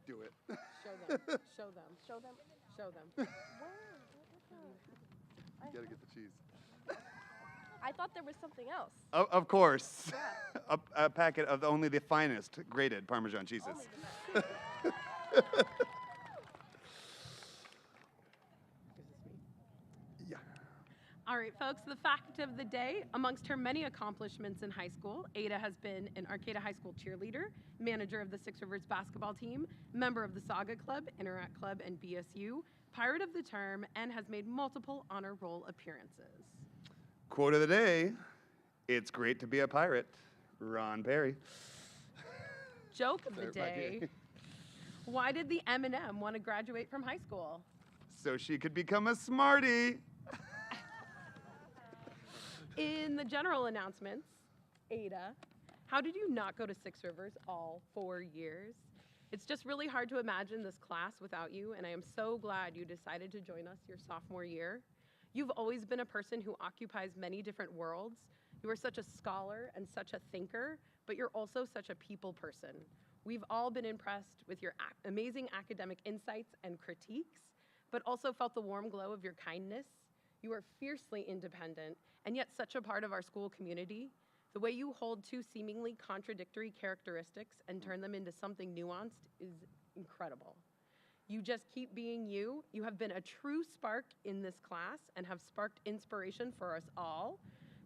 Do it. show them. Show them. Show them. Show them. Where? You gotta get the cheese. I thought there was something else. Of course. A packet of only the finest graded Parmesan cheeses. Only the best. Yeah. All right, folks, the fact of the day, amongst her many accomplishments in high school, Ada has been an Arcata High School cheerleader, manager of the Six Rivers basketball team, member of the Saga Club, Interact Club, and BSU, pirate of the term, and has made multiple honor roll appearances. Quote of the day, it's great to be a pirate. Ron Perry. Joke of the Sorry, back day, here. why did the M&M want to graduate from high school? So she could become a smarty. In the general announcements, Ada, How did you not go to Six Rivers all 4 years? It's just really hard to imagine this class without you, and I am so glad you decided to join us your sophomore year. You've always been a person who occupies many different worlds. You are such a scholar and such a thinker, but you're also such a people person. We've all been impressed with your amazing academic insights and critiques, but also felt the warm glow of your kindness. You are fiercely independent, and yet such a part of our school community. The way you hold two seemingly contradictory characteristics and turn them into something nuanced is incredible. You just keep being you. You have been a true spark in this class and have sparked inspiration for us all.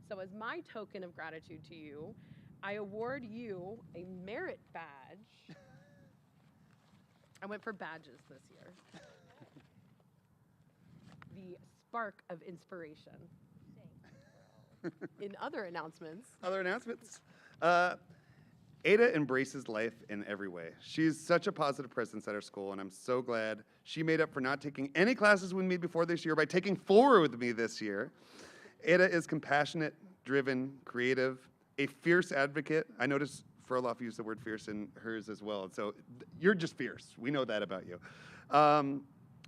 So as my token of gratitude to you, I award you a merit badge. I went for badges this year. The spark of inspiration. In other announcements. Ada embraces life in every way. She's such a positive presence at our school, and I'm so glad she made up for not taking any classes with me before this year by taking 4 with me this year. Ada is compassionate, driven, creative, a fierce advocate. I noticed Froeloff used the word fierce in hers as well, so you're just fierce. We know that about you.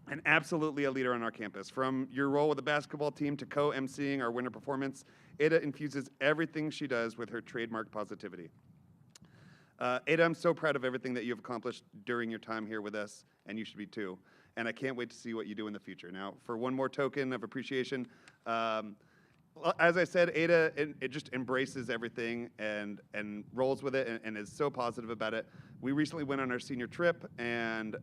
And absolutely a leader on our campus. From your role with the basketball team to co-emceeing our winter performance, Ada infuses everything she does with her trademark positivity. Ada, I'm so proud of everything that you've accomplished during your time here with us, and you should be too. And I can't wait to see what you do in the future. Now, for one more token of appreciation, as I said, Ada, it just embraces everything and rolls with it and is so positive about it. We recently went on our senior trip, and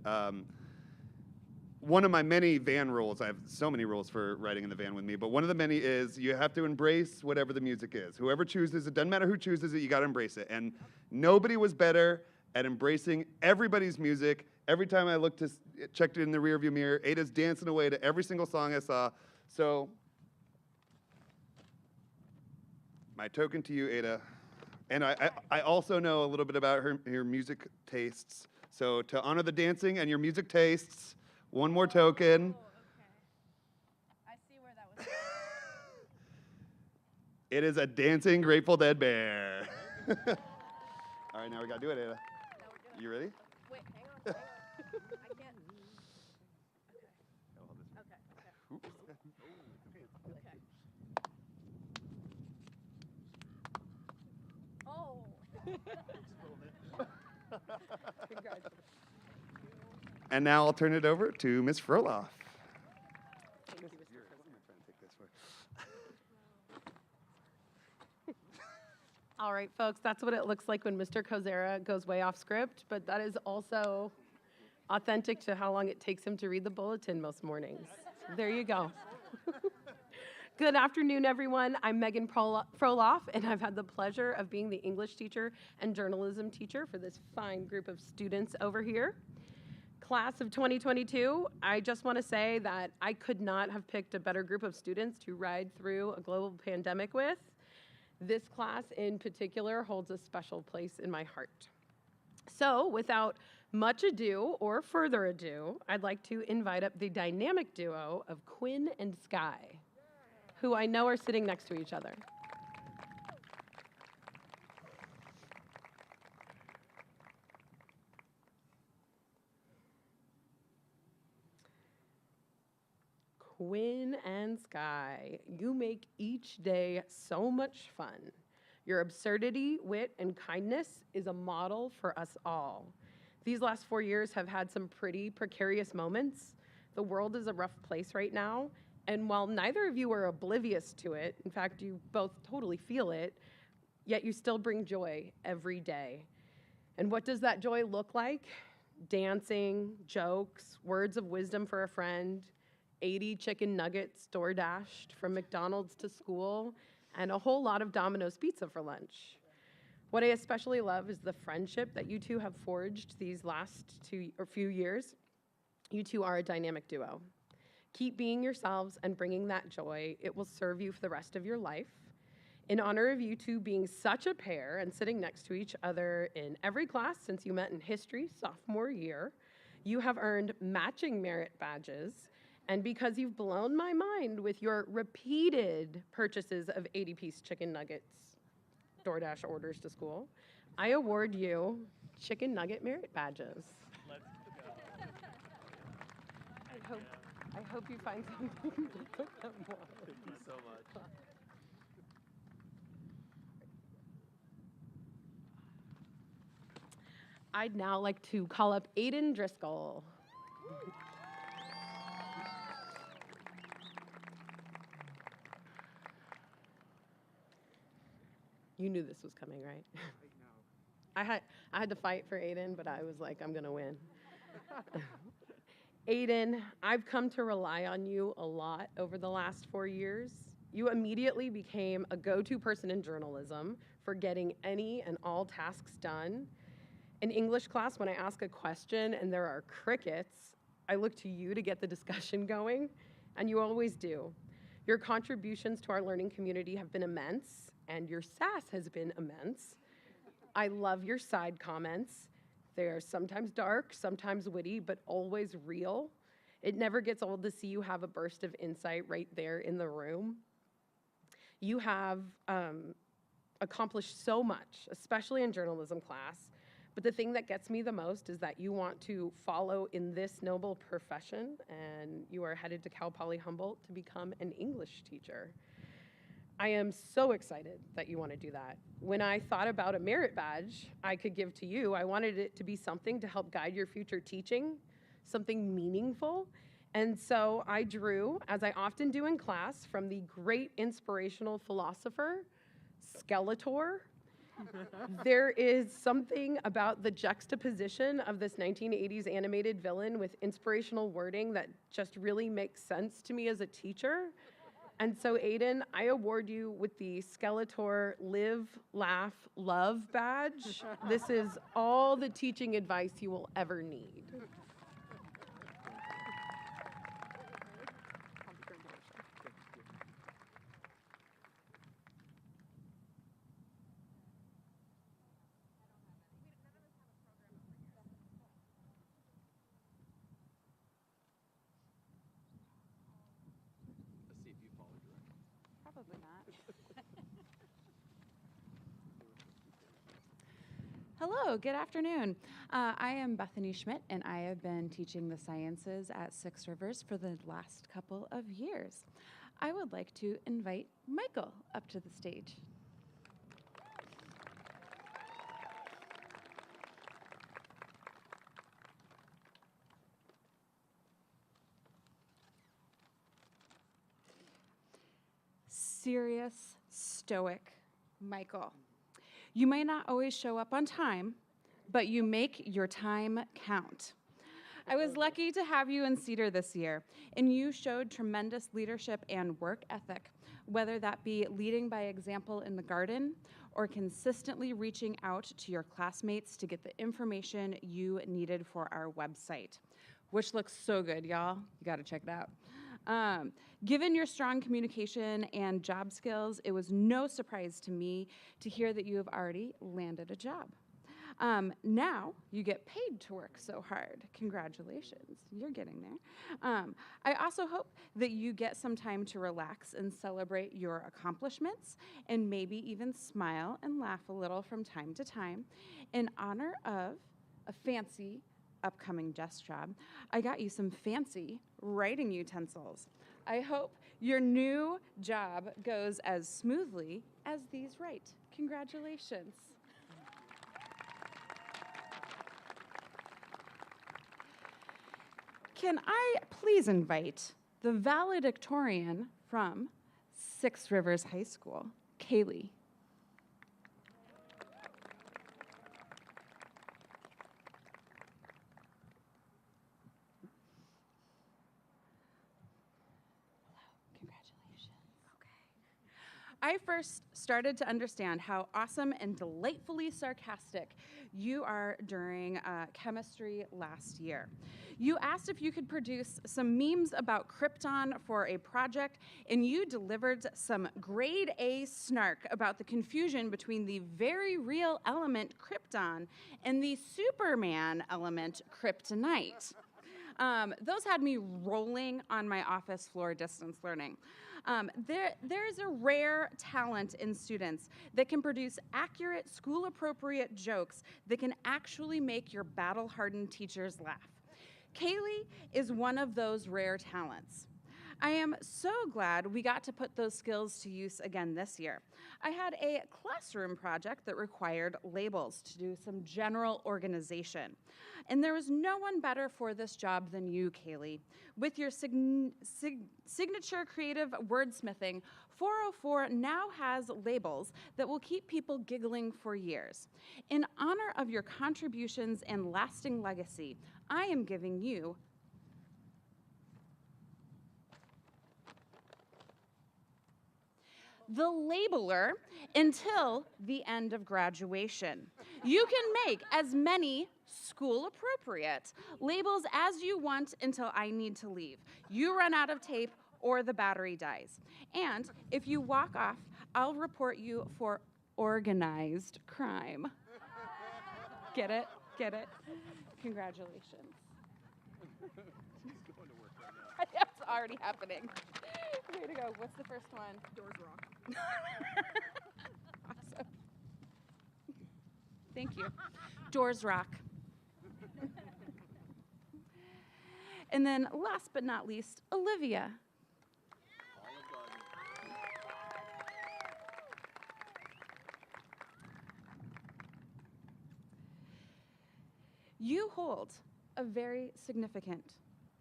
one of my many van rules, I have so many rules for riding in the van with me, but one of the many is you have to embrace whatever the music is. Whoever chooses it, doesn't matter who chooses it, you gotta embrace it. And nobody was better at embracing everybody's music. Every time I looked to checked it in the rearview mirror, Ada's dancing away to every single song I saw. So, my token to you, Ada. And I also know a little bit about her music tastes. So to honor the dancing and your music tastes, one more token. I see where that was. It is a dancing Grateful Dead bear. All right, now we gotta do it, Ada. You ready? Wait, hang on. I can't. Okay. Oh. Congratulations. And now I'll turn it over to Ms. Froeloff. All right, folks, that's what it looks like when Mr. Kozera goes way off script, but that is also authentic to how long it takes him to read the bulletin most mornings. There you go. Good afternoon, everyone. I'm Megan Froeloff, and I've had the pleasure of being the English teacher and journalism teacher for this fine group of students over here. Class of 2022, I just want to say that I could not have picked a better group of students to ride through a global pandemic with. This class in particular holds a special place in my heart. So without much ado or further ado, I'd like to invite up the dynamic duo of Quinn and Sky, who I know are sitting next to each other. Quinn and Sky, you make each day so much fun. Your absurdity, wit, and kindness is a model for us all. These last 4 years have had some pretty precarious moments. The world is a rough place right now, and while neither of you are oblivious to it, in fact, you both totally feel it, yet you still bring joy every day. And what does that joy look like? Dancing, jokes, words of wisdom for a friend, 80 chicken nuggets door-dashed from McDonald's to school, and a whole lot of Domino's pizza for lunch. What I especially love is the friendship that you two have forged these last few years. You two are a dynamic duo. Keep being yourselves and bringing that joy. It will serve you for the rest of your life. In honor of you two being such a pair and sitting next to each other in every class since you met in history sophomore year, you have earned matching merit badges. And because you've blown my mind with your repeated purchases of 80-piece chicken nuggets, DoorDash orders to school, I award you chicken nugget merit badges. Let's go. I hope you find something to put them on. Thank you so much. I'd now like to call up Aiden Driscoll. You knew this was coming, right? I had to fight for Aiden, but I was like, I'm gonna win. Aiden, I've come to rely on you a lot over the last 4 years. You immediately became a go-to person in journalism for getting any and all tasks done. In English class, when I ask a question and there are crickets, I look to you to get the discussion going, and you always do. Your contributions to our learning community have been immense, and your sass has been immense. I love your side comments. They're sometimes dark, sometimes witty, but always real. It never gets old to see you have a burst of insight right there in the room. You have accomplished so much, especially in journalism class, but the thing that gets me the most is that you want to follow in this noble profession, and you are headed to Cal Poly Humboldt to become an English teacher. I am so excited that you want to do that. When I thought about a merit badge I could give to you, I wanted it to be something to help guide your future teaching, something meaningful. And so I drew, as I often do in class, from the great inspirational philosopher, Skeletor. There is something about the juxtaposition of this 1980s animated villain with inspirational wording that just really makes sense to me as a teacher. And so, Aiden, I award you with the Skeletor Live, Laugh, Love badge. This is all the teaching advice you will ever need. Let's see if you follow directions. Probably not. Hello, good afternoon. I am Bethany Schmidt, and I have been teaching the sciences at Six Rivers for the last couple of years. I would like to invite Michael up to the stage. Serious, stoic Michael. You may not always show up on time, but you make your time count. I was lucky to have you in Cedar this year, and you showed tremendous leadership and work ethic, whether that be leading by example in the garden or consistently reaching out to your classmates to get the information you needed for our website, which looks so good, y'all. You gotta check it out. Given your strong communication and job skills, it was no surprise to me to hear that you have already landed a job. Now you get paid to work so hard. Congratulations, you're getting there. I also hope that you get some time to relax and celebrate your accomplishments and maybe even smile and laugh a little from time to time. In honor of a fancy upcoming desk job, I got you some fancy writing utensils. I hope your new job goes as smoothly as these write. Congratulations. Can I please invite the valedictorian from Six Rivers High School, Kaylee? I first started to understand how awesome and delightfully sarcastic you are during chemistry last year. You asked if you could produce some memes about Krypton for a project, and you delivered some grade A snark about the confusion between the very real element Krypton and the Superman element Kryptonite. Those had me rolling on my office floor distance learning. There's a rare talent in students that can produce accurate, school-appropriate jokes that can actually make your battle-hardened teachers laugh. Kaylee is one of those rare talents. I am so glad we got to put those skills to use again this year. I had a classroom project that required labels to do some general organization. And there was no one better for this job than you, Kaylee. With your signature creative wordsmithing, 404 now has labels that will keep people giggling for years. In honor of your contributions and lasting legacy, I am giving you the labeler until the end of graduation. You can make as many school appropriate labels as you want until I need to leave. You run out of tape or the battery dies. And if you walk off, I'll report you for organized crime. Get it? Get it? Congratulations. It's already happening. Way to go. What's the first one? Doors rock. Awesome. Thank you. Doors rock. And then last but not least, Olivia. You hold a very significant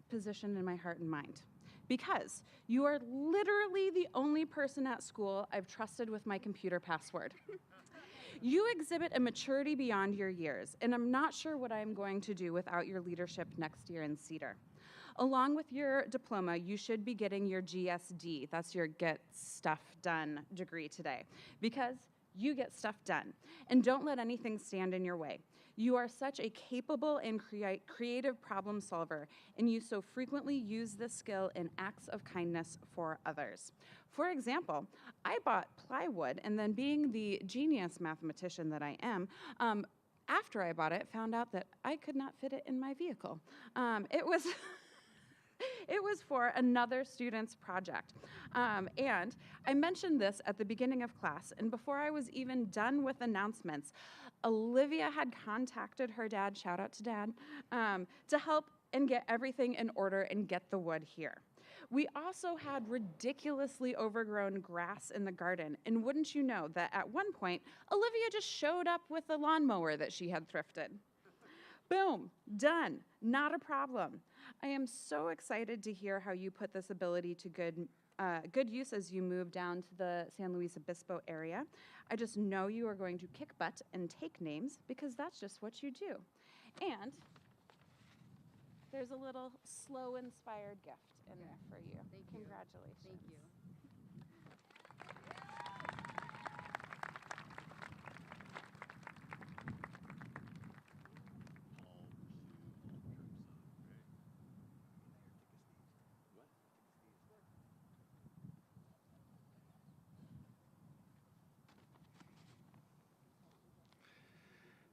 position in my heart and mind because you are literally the only person at school I've trusted with my computer password. You exhibit a maturity beyond your years, and I'm not sure what I'm going to do without your leadership next year in Cedar. Along with your diploma, you should be getting your GSD, that's your Get Stuff Done degree today, because you get stuff done. And don't let anything stand in your way. You are such a capable and creative problem solver, and you so frequently use this skill in acts of kindness for others. For example, I bought plywood, and then being the genius mathematician that I am, after I bought it, found out that I could not fit it in my vehicle. It was It was for another student's project. And I mentioned this at the beginning of class, and before I was even done with announcements, Olivia had contacted her dad, shout out to Dad, to help and get everything in order and get the wood here. We also had ridiculously overgrown grass in the garden, and wouldn't you know that at one point, Olivia just showed up with a lawnmower that she had thrifted. Boom, done, not a problem. I am so excited to hear how you put this ability to good use as you move down to the San Luis Obispo area. I just know you are going to kick butt and take names because that's just what you do. And there's a little slow inspired gift in there for you. Thank you. Congratulations. Thank you.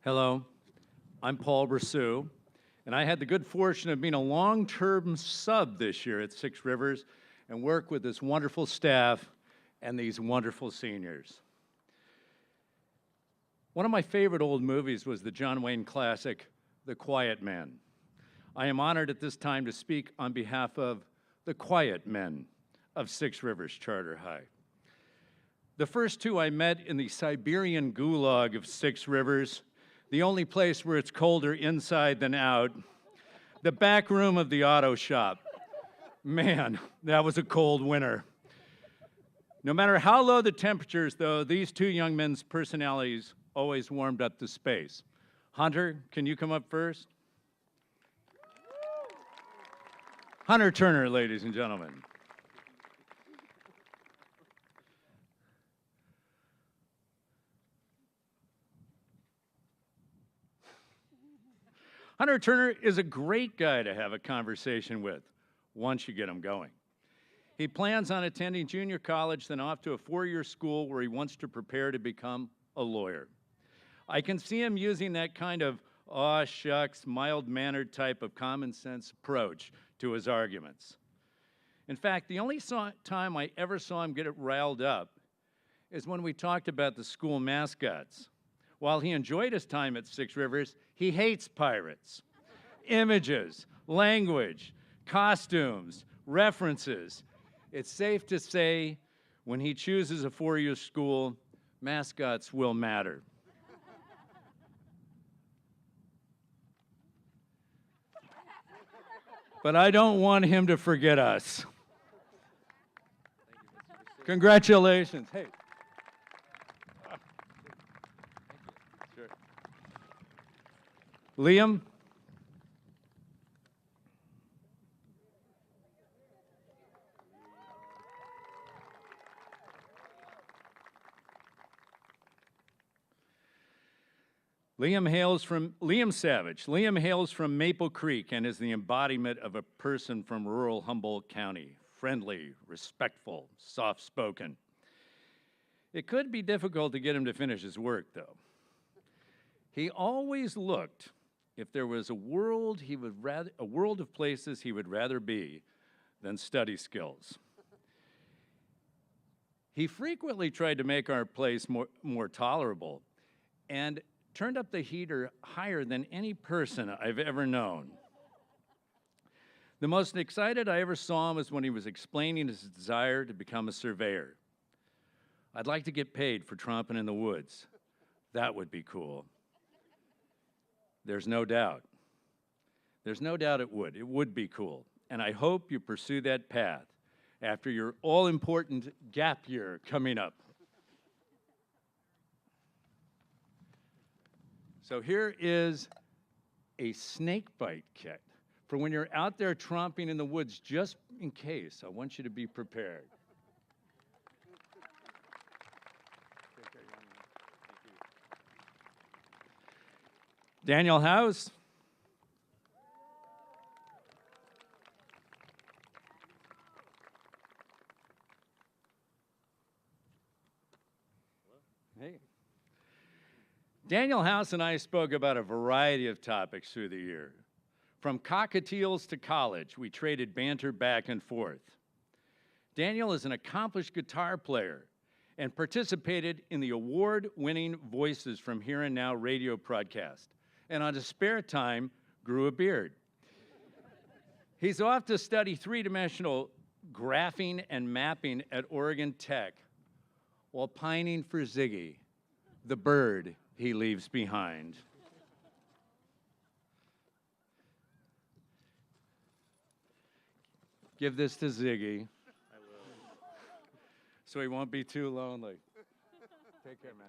Hello, I'm Paul Brasou, and I had the good fortune of being a long-term sub this year at Six Rivers and work with this wonderful staff and these wonderful seniors. One of my favorite old movies was the John Wayne classic, The Quiet Man. I am honored at this time to speak on behalf of the quiet men of Six Rivers Charter High. The first two I met in the Siberian gulag of Six Rivers, the only place where it's colder inside than out, the back room of the auto shop. Man, that was a cold winter. No matter how low the temperatures, though, these two young men's personalities always warmed up the space. Hunter, can you come up first? Hunter Turner, ladies and gentlemen. Hunter Turner is a great guy to have a conversation with once you get him going. He plans on attending junior college, then off to a four-year school where he wants to prepare to become a lawyer. I can see him using that kind of aw shucks, mild-mannered type of common sense approach to his arguments. In fact, the only time I ever saw him get it riled up is when we talked about the school mascots. While he enjoyed his time at Six Rivers, he hates pirates. Images, language, costumes, references. It's safe to say when he chooses a four-year school, mascots will matter. But I don't want him to forget us. Congratulations. Hey. Sure. Liam? Liam Savage. Liam hails from Maple Creek and is the embodiment of a person from rural Humboldt County. Friendly, respectful, soft-spoken. It could be difficult to get him to finish his work, though. He always looked if there was a world of places he would rather be than study skills. He frequently tried to make our place more tolerable and turned up the heater higher than any person I've ever known. The most excited I ever saw him was when he was explaining his desire to become a surveyor. I'd like to get paid for tromping in the woods. That would be cool. There's no doubt. There's no doubt it would. It would be cool. And I hope you pursue that path after your all-important gap year coming up. So here is a snake bite kit for when you're out there tromping in the woods, just in case. I want you to be prepared. Daniel House. Hey. Daniel House and I spoke about a variety of topics through the year. From cockatiels to college, we traded banter back and forth. Daniel is an accomplished guitar player and participated in the award-winning Voices from Here and Now radio broadcast, and on his spare time, grew a beard. He's off to study three-dimensional graphing and mapping at Oregon Tech while pining for Ziggy, the bird he leaves behind. Give this to Ziggy. I will. So he won't be too lonely. Take care, man.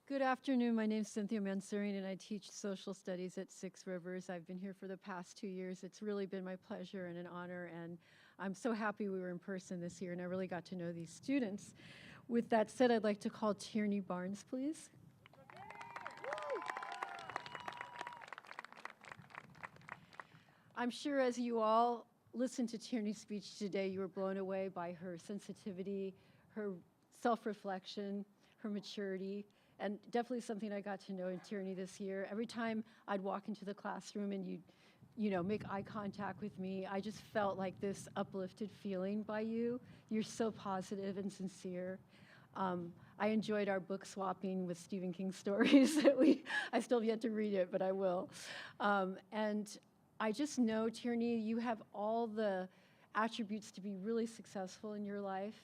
Good afternoon. My name is Cynthia Mansurian, and I teach social studies at Six Rivers. I've been here for the past 2 years. It's really been my pleasure and an honor, and I'm so happy we were in person this year, and I really got to know these students. With that said, I'd like to call Tierney Barnes, please. I'm sure as you all listened to Tierney's speech today, you were blown away by her sensitivity, her self-reflection, her maturity, and definitely something I got to know in Tierney this year. Every time I'd walk into the classroom and you'd make eye contact with me, I just felt like this uplifted feeling by you. You're so positive and sincere. I enjoyed our book swapping with Stephen King stories. I still have yet to read it, but I will. And I just know, Tierney, you have all the attributes to be really successful in your life.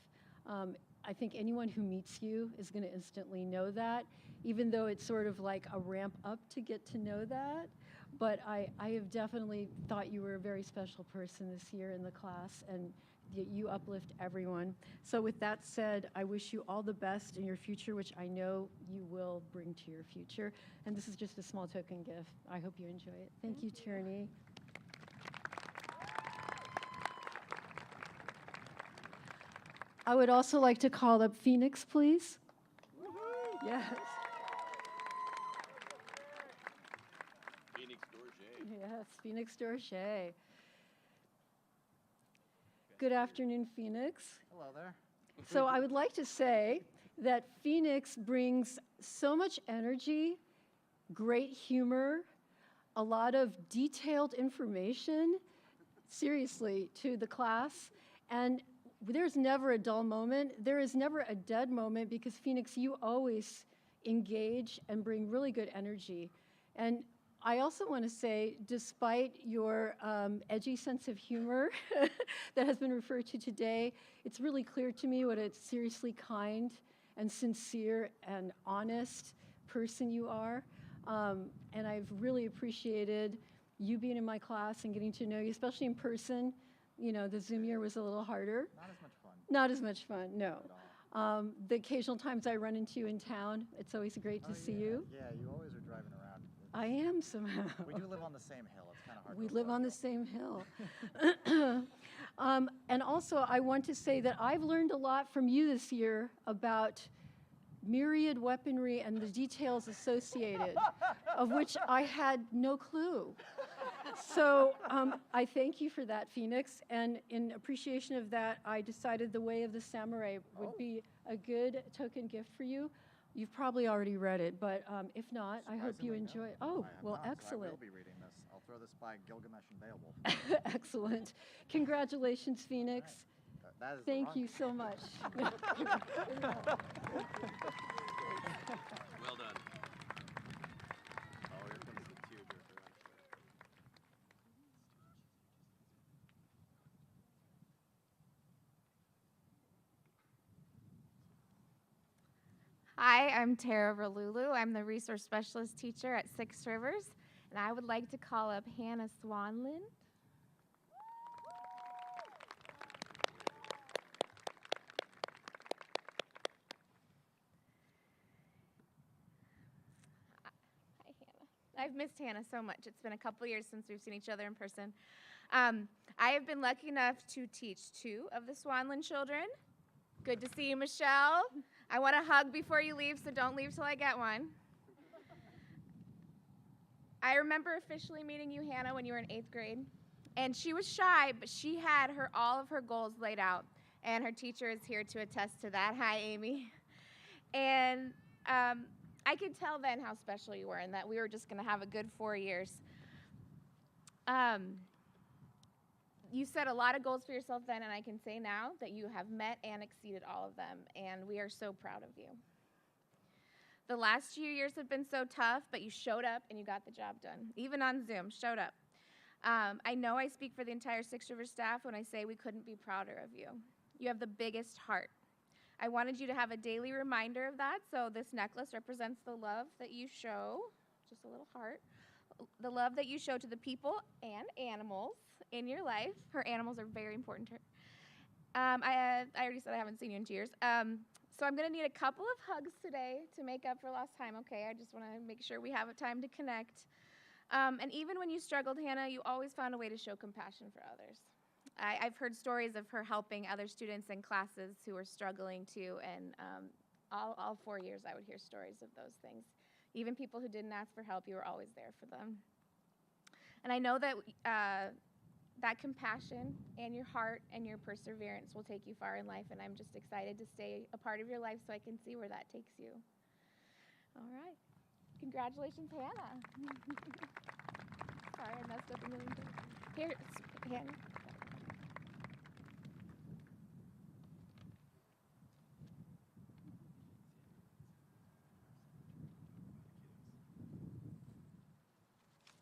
I think anyone who meets you is going to instantly know that, even though it's sort of like a ramp up to get to know that. But I have definitely thought you were a very special person this year in the class, and you uplift everyone. So with that said, I wish you all the best in your future, which I know you will bring to your future. And this is just a small token gift. I hope you enjoy it. Thank you, Tierney. I would also like to call up Phoenix, please. Yes. Phoenix Dorje. Yes, Phoenix Dorje. Good afternoon, Phoenix. Hello there. So I would like to say that Phoenix brings so much energy, great humor, a lot of detailed information, seriously, to the class. And there's never a dull moment. There is never a dead moment because Phoenix, you always engage and bring really good energy. And I also want to say, despite your edgy sense of humor that has been referred to today, it's really clear to me what a seriously kind and sincere and honest person you are. And I've really appreciated you being in my class and getting to know you, especially in person. You know, the Zoom year was a little harder. Not as much fun. Not as much fun, no. The occasional times I run into you in town, it's always great to see you. Yeah, you always are driving around. I am somehow. We do live on the same hill. It's kind of hard We to live on the same hill. And also, I want to say that I've learned a lot from you this year about myriad weaponry and the details associated, of which I had no clue. So I thank you for that, Phoenix. And in appreciation of that, I decided The Way of the Samurai would be a good token gift for you. You've probably already read it, but if not, I hope you enjoy it. Oh, well, excellent. So I will be reading this. I'll throw this by Gilgamesh and Beowulf. Excellent. Congratulations, Phoenix. That is Thank you so much. Well done. Oh, here comes the tearjerker. Hi, I'm Tara Verlulu. I'm the resource specialist teacher at Six Rivers, and I would like to call up Hannah Swanlin. Hi, Hannah. I've missed Hannah so much. It's been a couple years since we've seen each other in person. I have been lucky enough to teach 2 of the Swanlin children. Good to see you, Michelle. I want a hug before you leave, so don't leave till I get one. I remember officially meeting you, Hannah, when you were in 8th grade. And she was shy, but she had all of her goals laid out. And her teacher is here to attest to that. Hi, Amy. And I could tell then how special you were and that we were just going to have a good 4 years. You set a lot of goals for yourself then, and I can say now that you have met and exceeded all of them, and we are so proud of you. The last few years have been so tough, but you showed up and you got the job done, even on Zoom, showed up. I know I speak for the entire Six Rivers staff when I say we couldn't be prouder of you. You have the biggest heart. I wanted you to have a daily reminder of that, so this necklace represents the love that you show, just a little heart, the love that you show to the people and animals in your life. Her animals are very important to her. I already said I haven't seen you in 2 years. So I'm going to need a couple of hugs today to make up for lost time, okay? I just want to make sure we have a time to connect. And even when you struggled, Hannah, you always found a way to show compassion for others. I've heard stories of her helping other students in classes who were struggling too, and all 4 years I would hear stories of those things. Even people who didn't ask for help, you were always there for them. And I know that that compassion and your heart and your perseverance will take you far in life, and I'm just excited to stay a part of your life so I can see where that takes you. All right. Congratulations, Hannah. Sorry, I messed up a million times. Here, Hannah.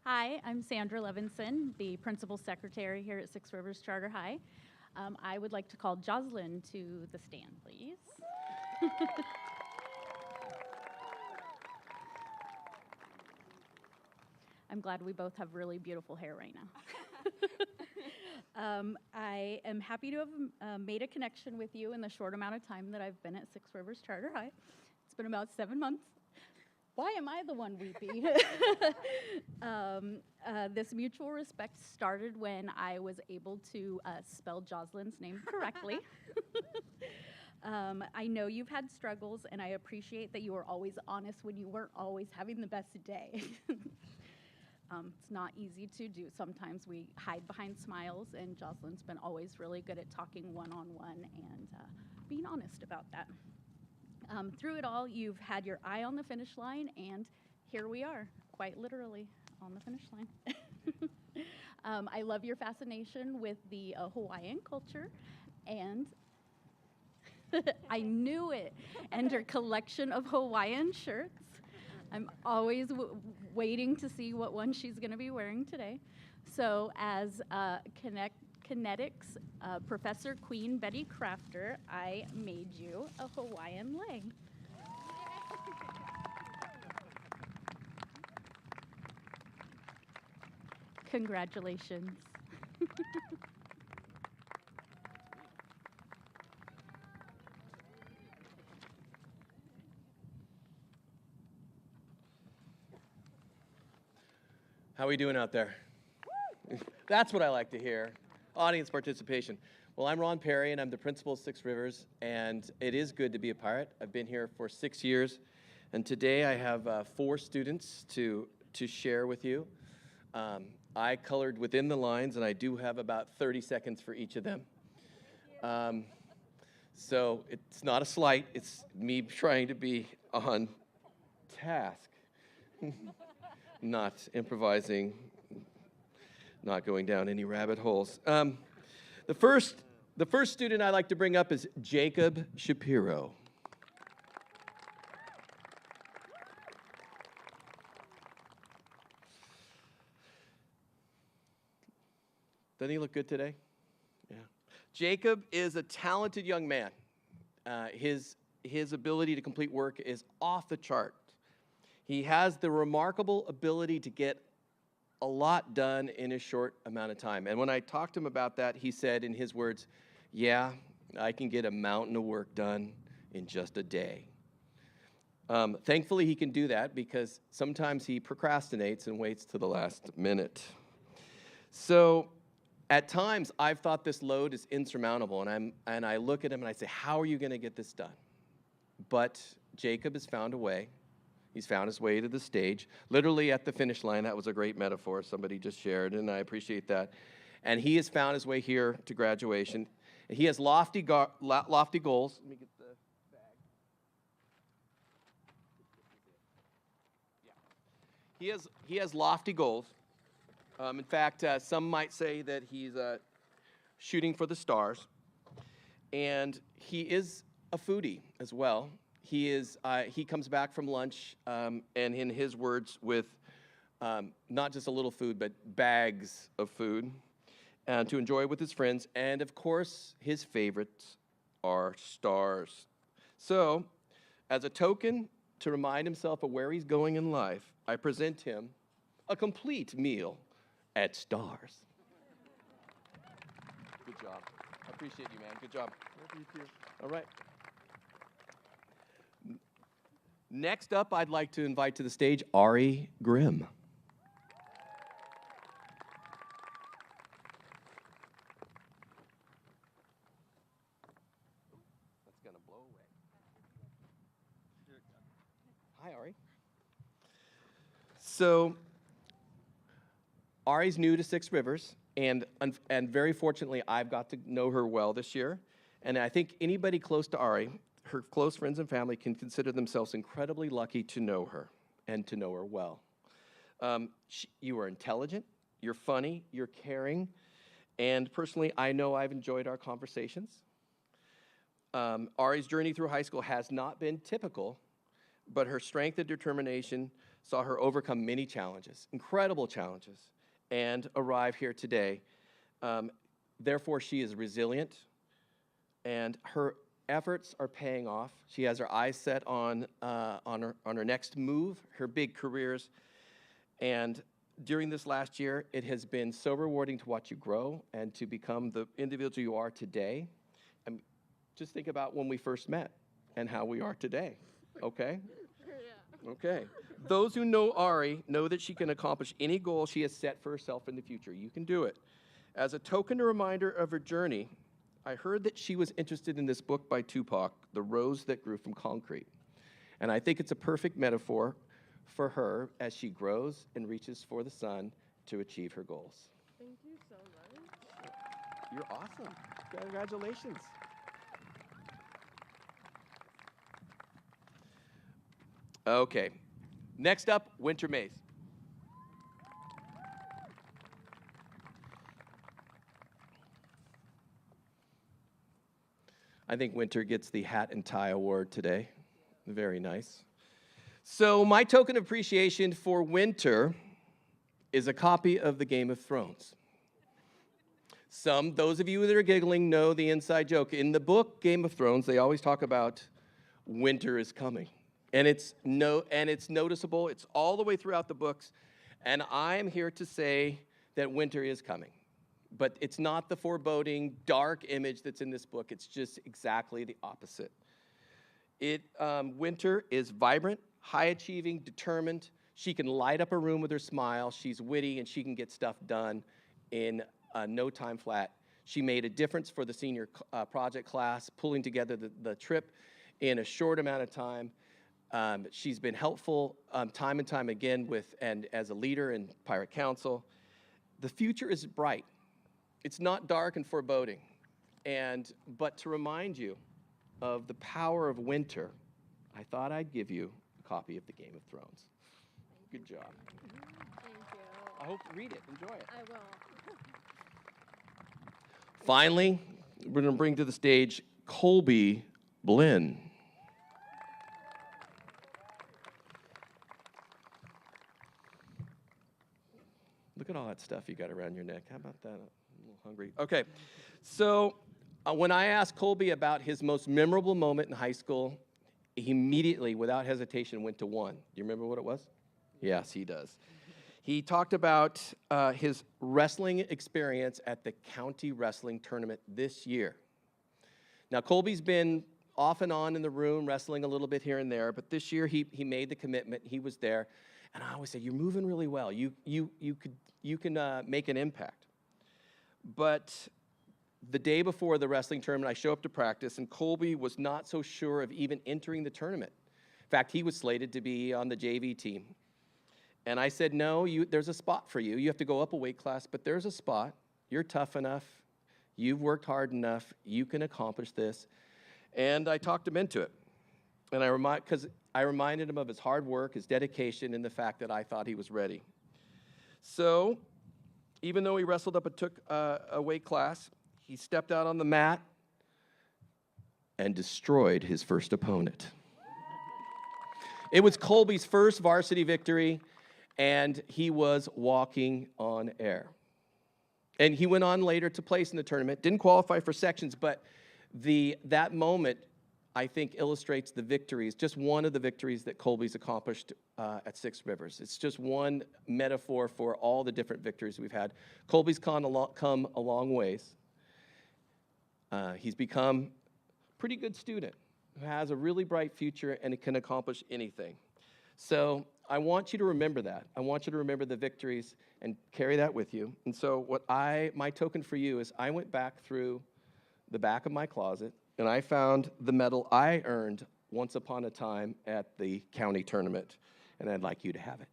Hi, I'm Sandra Levinson, the Principal Secretary here at Six Rivers Charter High. I would like to call Jocelyn to the stand, please. I'm glad we both have really beautiful hair right now. I am happy to have made a connection with you in the short amount of time that I've been at Six Rivers Charter High. It's been about 7 months. Why am I the one weepy? This mutual respect started when I was able to spell Jocelyn's name correctly. I know you've had struggles, and I appreciate that you were always honest when you weren't always having the best day. It's not easy to do. Sometimes we hide behind smiles, and Jocelyn's been always really good at talking one-on-one, and being honest about that. Through it all, you've had your eye on the finish line, and here we are, quite literally on the finish line. I love your fascination with the Hawaiian culture, and I knew it, and your collection of Hawaiian shirts. I'm always waiting to see what one she's going to be wearing today. So as Kinetics Professor Queen Betty Crafter, I made you a Hawaiian leg. Congratulations. How are we doing out there? That's what I like to hear. Audience participation. Well, I'm Ron Perry, and I'm the principal of Six Rivers, and it is good to be a pirate. I've been here for 6 years, and today I have 4 students to share with you. I colored within the lines, and I do have about 30 seconds for each of them. So it's not a slight, it's me trying to be on task. Not improvising, not going down any rabbit holes. The first student I'd like to bring up is Jacob Shapiro. Doesn't he look good today? Yeah. Jacob is a talented young man. His ability to complete work is off the chart. He has the remarkable ability to get a lot done in a short amount of time. And when I talked to him about that, he said in his words, yeah, I can get a mountain of work done in just a day. Thankfully, he can do that because sometimes he procrastinates and waits to the last minute. So at times, I've thought this load is insurmountable, and I look at him and I say, how are you going to get this done? But Jacob has found a way. He's found his way to the stage, literally at the finish line. That was a great metaphor somebody just shared, and I appreciate that. And he has found his way here to graduation. He has lofty goals. Let me get the bag. Yeah. He has lofty goals. In fact, some might say that he's shooting for the stars. And he is a foodie as well. He comes back from lunch, and in his words, with not just a little food, but bags of food to enjoy with his friends. And of course, his favorites are stars. So, as a token to remind himself of where he's going in life, I present him a complete meal at Stars. Good job. I appreciate you, man. Good job. You too. All right. Next up, I'd like to invite to the stage Ari Grimm. That's going to blow away. Hi, Ari. So, Ari's new to Six Rivers, and very fortunately, I've got to know her well this year. And I think anybody close to Ari, her close friends and family, can consider themselves incredibly lucky to know her and to know her well. You are intelligent, you're funny, you're caring, and personally, I know I've enjoyed our conversations. Ari's journey through high school has not been typical, but her strength and determination saw her overcome many challenges, incredible challenges, and arrive here today. Therefore, she is resilient, and her efforts are paying off. She has her eyes set on her next move, her big careers. And during this last year, it has been so rewarding to watch you grow and to become the individual you are today. And just think about when we first met and how we are today, okay? Okay. Those who know Ari know that she can accomplish any goal she has set for herself in the future. You can do it. As a token reminder of her journey, I heard that she was interested in this book by Tupac, The Rose That Grew from Concrete. And I think it's a perfect metaphor for her as she grows and reaches for the sun to achieve her goals. Thank you so much. You're awesome. Congratulations. Okay. Next up, Winter Maze. I think Winter gets the hat and tie award today. Very nice. So my token of appreciation for Winter is a copy of the Game of Thrones. Those of you that are giggling know the inside joke. In the book Game of Thrones, they always talk about winter is coming. And it's noticeable. It's all the way throughout the books. And I am here to say that winter is coming. But it's not the foreboding, dark image that's in this book. It's just exactly the opposite. Winter is vibrant, high-achieving, determined. She can light up a room with her smile. She's witty, and she can get stuff done in no time flat. She made a difference for the senior project class, pulling together the trip in a short amount of time. She's been helpful time and time again and as a leader in Pirate Council. The future is bright. It's not dark and foreboding. But to remind you of the power of winter, I thought I'd give you a copy of the Game of Thrones. Good job. Thank you. I hope you read it. Enjoy it. I will. Finally, we're going to bring to the stage Colby Blinn. Look at all that stuff you got around your neck. How about that? I'm a little hungry. Okay, so when I asked Colby about his most memorable moment in high school, he immediately, without hesitation, went to one. Do you remember what it was? Yes, he does. He talked about his wrestling experience at the county wrestling tournament this year. Now, Colby's been off and on in the room, wrestling a little bit here and there, but this year he made the commitment. He was there, and I always say, "You're moving really well. You can make an impact." But the day before the wrestling tournament, I show up to practice, and Colby was not so sure of even entering the tournament. In fact, he was slated to be on the JV team. And I said, "No, there's a spot for you. You have to go up a weight class, but there's a spot. You're tough enough. You've worked hard enough. You can accomplish this." And I talked him into it. And I reminded him of his hard work, his dedication, and the fact that I thought he was ready. So even though he wrestled up a weight class, he stepped out on the mat and destroyed his first opponent. It was Colby's first varsity victory, and he was walking on air. And he went on later to place in the tournament, didn't qualify for sections, but that moment, I think, illustrates the victories, just one of the victories that Colby's accomplished at Six Rivers. It's just one metaphor for all the different victories we've had. Colby's come a long ways. He's become a pretty good student who has a really bright future and can accomplish anything. So I want you to remember that. I want you to remember the victories and carry that with you. And so my token for you is I went back through the back of my closet and I found the medal I earned once upon a time at the county tournament, and I'd like you to have it.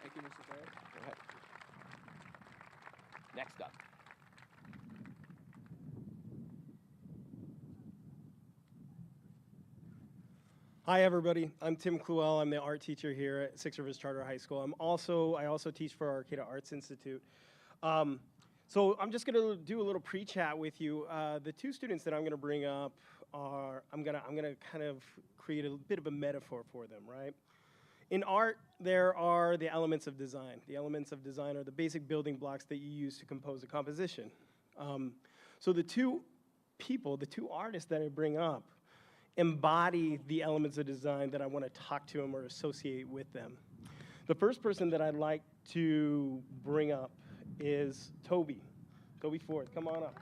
Thank you, Mr. Ferris. Go ahead. Next up. Hi, everybody. I'm Tim Cluell. I'm the art teacher here at Six Rivers Charter High School. I also teach for Arcata Arts Institute. So I'm just going to do a little pre-chat with you. The two students that I'm going to bring up I'm going to kind of create a bit of a metaphor for them, right? In art, there are the elements of design. The elements of design are the basic building blocks that you use to compose a composition. So the two artists that I bring up embody the elements of design that I want to talk to them or associate with them. The first person that I'd like to bring up is Toby. Toby Ford, come on up.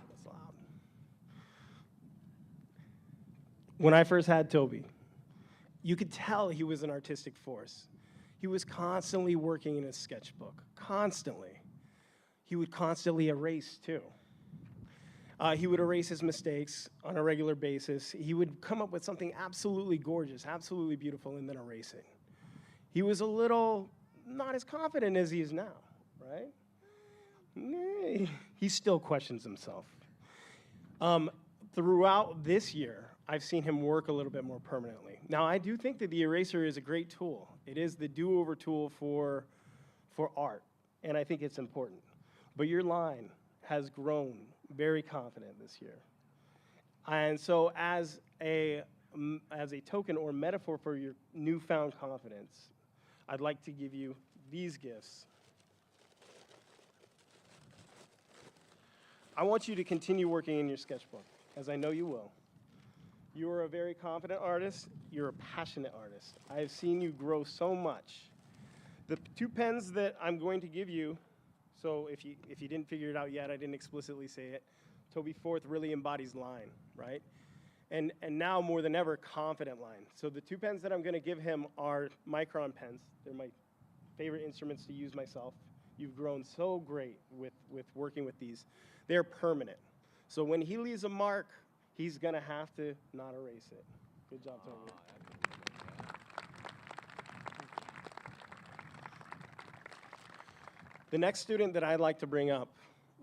That's loud. When I first had Toby, you could tell he was an artistic force. He was constantly working in his sketchbook, constantly. He would constantly erase, too. He would erase his mistakes on a regular basis. He would come up with something absolutely gorgeous, absolutely beautiful, and then erase it. He was a little not as confident as he is now, right? He still questions himself. Throughout this year, I've seen him work a little bit more permanently. Now, I do think that the eraser is a great tool. It is the do-over tool for art, and I think it's important. But your line has grown very confident this year. And so as a token or metaphor for your newfound confidence, I'd like to give you these gifts. I want you to continue working in your sketchbook, as I know you will. You are a very confident artist. You're a passionate artist. I have seen you grow so much. The 2 pens that I'm going to give you, so if you didn't figure it out yet, I didn't explicitly say it, Toby Forth really embodies line, right? And now more than ever, confident line. So the 2 pens that I'm gonna give him are Micron pens. They're my favorite instruments to use myself. You've grown so great with working with these. They're permanent. So when he leaves a mark, he's gonna have to not erase it. Good job, Toby. The next student that I'd like to bring up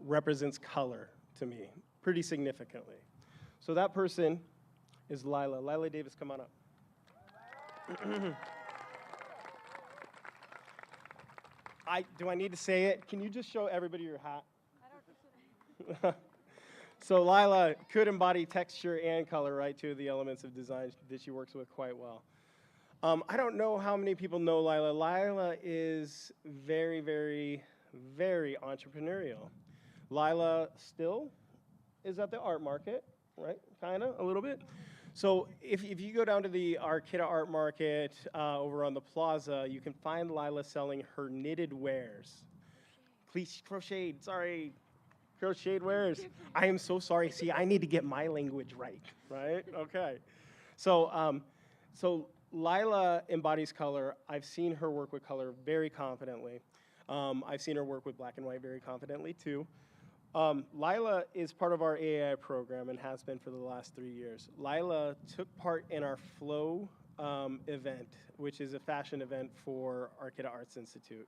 represents color to me pretty significantly. So that person is Lila. Lila Davis, come on up. Do I need to say it? Can you just show everybody your hat? So Lila could embody texture and color, right? Two of the elements of design that she works with quite well. I don't know how many people know Lila. Lila is very, very, very entrepreneurial. Lila still is at the art market, right? Kind of, a little bit. So if you go down to the Arcata Art Market over on the plaza, you can find Lila selling her knitted wares. Crocheted wares. I am so sorry. See, I need to get my language right? Okay. So Lila embodies color. I've seen her work with color very confidently. I've seen her work with black and white very confidently too. Lila is part of our AI program and has been for the last 3 years. Lila took part in our Flow event, which is a fashion event for Arcata Arts Institute.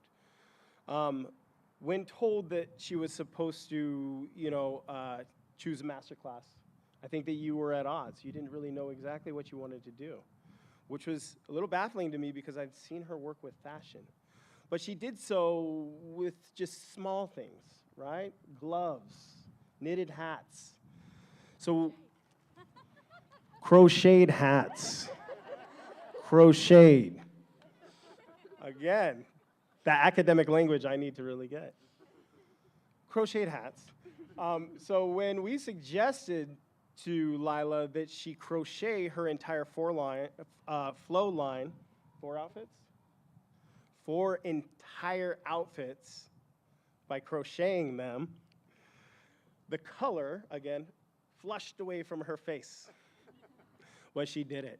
When told that she was supposed to, choose a master class, I think that you were at odds. You didn't really know exactly what you wanted to do, which was a little baffling to me because I've seen her work with fashion. But she did so with just small things, right? Gloves, knitted hats. So, crocheted hats. Crocheted. Again, the academic language I need to really get. Crocheted hats. So when we suggested to Lila that she crochet her entire flow line, 4 outfits? 4 entire outfits by crocheting them, the color, again, flushed away from her face when she did it.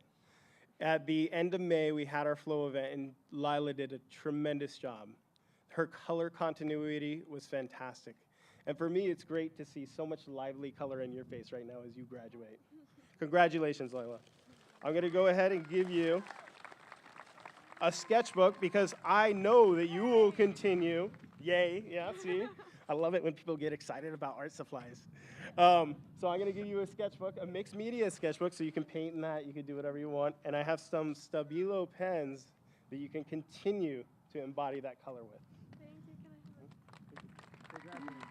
At the end of May, we had our flow event, and Lila did a tremendous job. Her color continuity was fantastic. And for me, it's great to see so much lively color in your face right now as you graduate. Congratulations, Lila. I'm going to go ahead and give you a sketchbook because I know that you will continue. Yay, yeah, see? I love it when people get excited about art supplies. So I'm going to give you a sketchbook, a mixed media sketchbook, so you can paint in that, you can do whatever you want. And I have some Stabilo pens that you can continue to embody that color with. Thank you. Can I have Congratulations.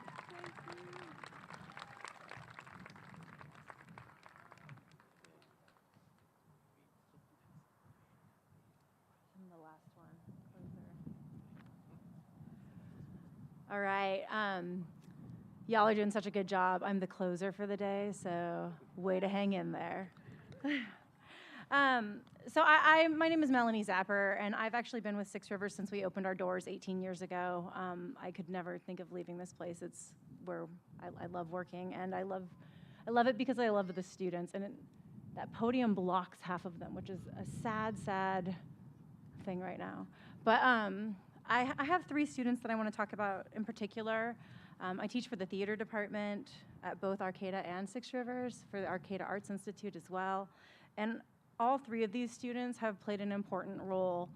The last one, closer. All right, y'all are doing such a good job. I'm the closer for the day, so way to hang in there. My name is Melanie Zapper, and I've actually been with Six Rivers since we opened our doors 18 years ago. I could never think of leaving this place. It's where I love working, and I love it because I love the students, and that podium blocks half of them, which is a sad thing right now. But I have 3 students that I want to talk about in particular. I teach for the theater department at both Arcata and Six Rivers, for the Arcata Arts Institute as well. And all 3 of these students have played an important role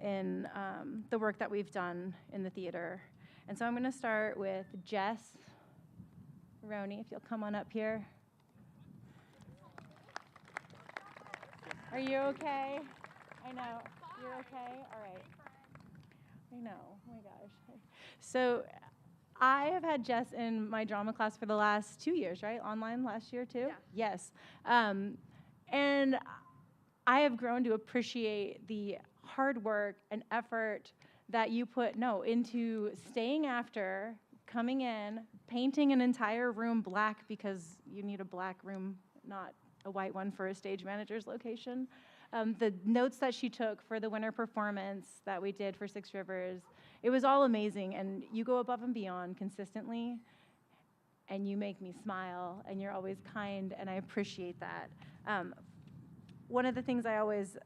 in the work that we've done in the theater. And so I'm going to start with Jess Roney, if you'll come on up here. Are you okay? I know. You're okay? All right. I know. Oh my gosh. So I have had Jess in my drama class for the last 2 years, right? Online last year too? Yeah. Yes. And I have grown to appreciate the hard work and effort that you put into staying after, coming in, painting an entire room black because you need a black room, not a white one for a stage manager's location. The notes that she took for the winter performance that we did for Six Rivers, it was all amazing, and you go above and beyond consistently, and you make me smile, and you're always kind, and I appreciate that. One of the things I always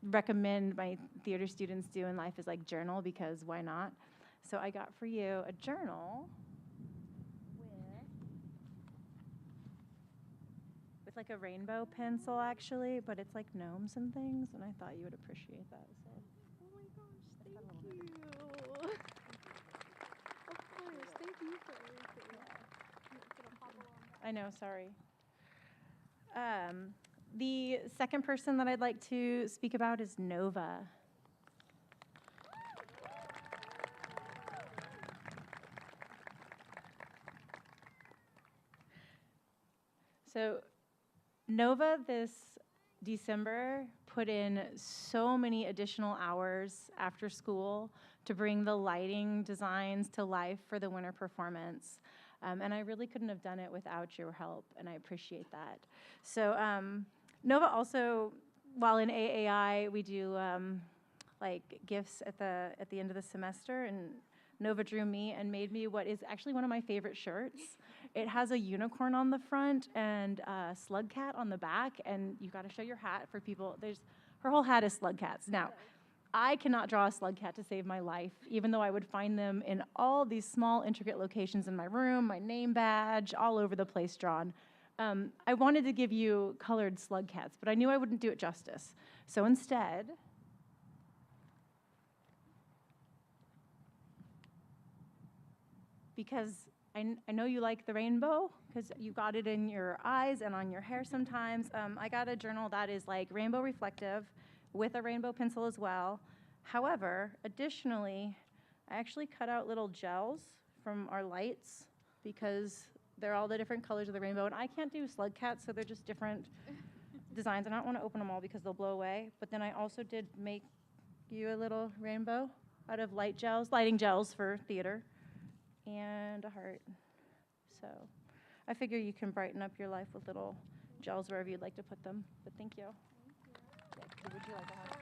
recommend my theater students do in life is like journal, because why not? So I got for you a journal with like a rainbow pencil actually, but it's like gnomes and things, and I thought you would appreciate that. So. Oh my gosh, thank you. Of course, thank you for everything. I know, sorry. The second person that I'd like to speak about is Nova. So Nova this December put in so many additional hours after school to bring the lighting designs to life for the winter performance. And I really couldn't have done it without your help, and I appreciate that. So Nova also, while in AAI, we do like gifts at the end of the semester, and Nova drew me and made me what is actually one of my favorite shirts. It has a unicorn on the front and a slug cat on the back, and you got to show your hat for people. Her whole hat is slug cats. Now, I cannot draw a slug cat to save my life, even though I would find them in all these small, intricate locations in my room, my name badge, all over the place drawn. I wanted to give you colored slug cats, but I knew I wouldn't do it justice. So instead, because I know you like the rainbow, because you got it in your eyes and on your hair sometimes, I got a journal that is like rainbow reflective, with a rainbow pencil as well. However, additionally, I actually cut out little gels from our lights because they're all the different colors of the rainbow, and I can't do slug cats, so they're just different designs. And I don't want to open them all because they'll blow away, but then I also did make you a little rainbow out of lighting gels for theater, and a heart. So I figure you can brighten up your life with little gels wherever you'd like to put them, but thank you. Would you like a hug?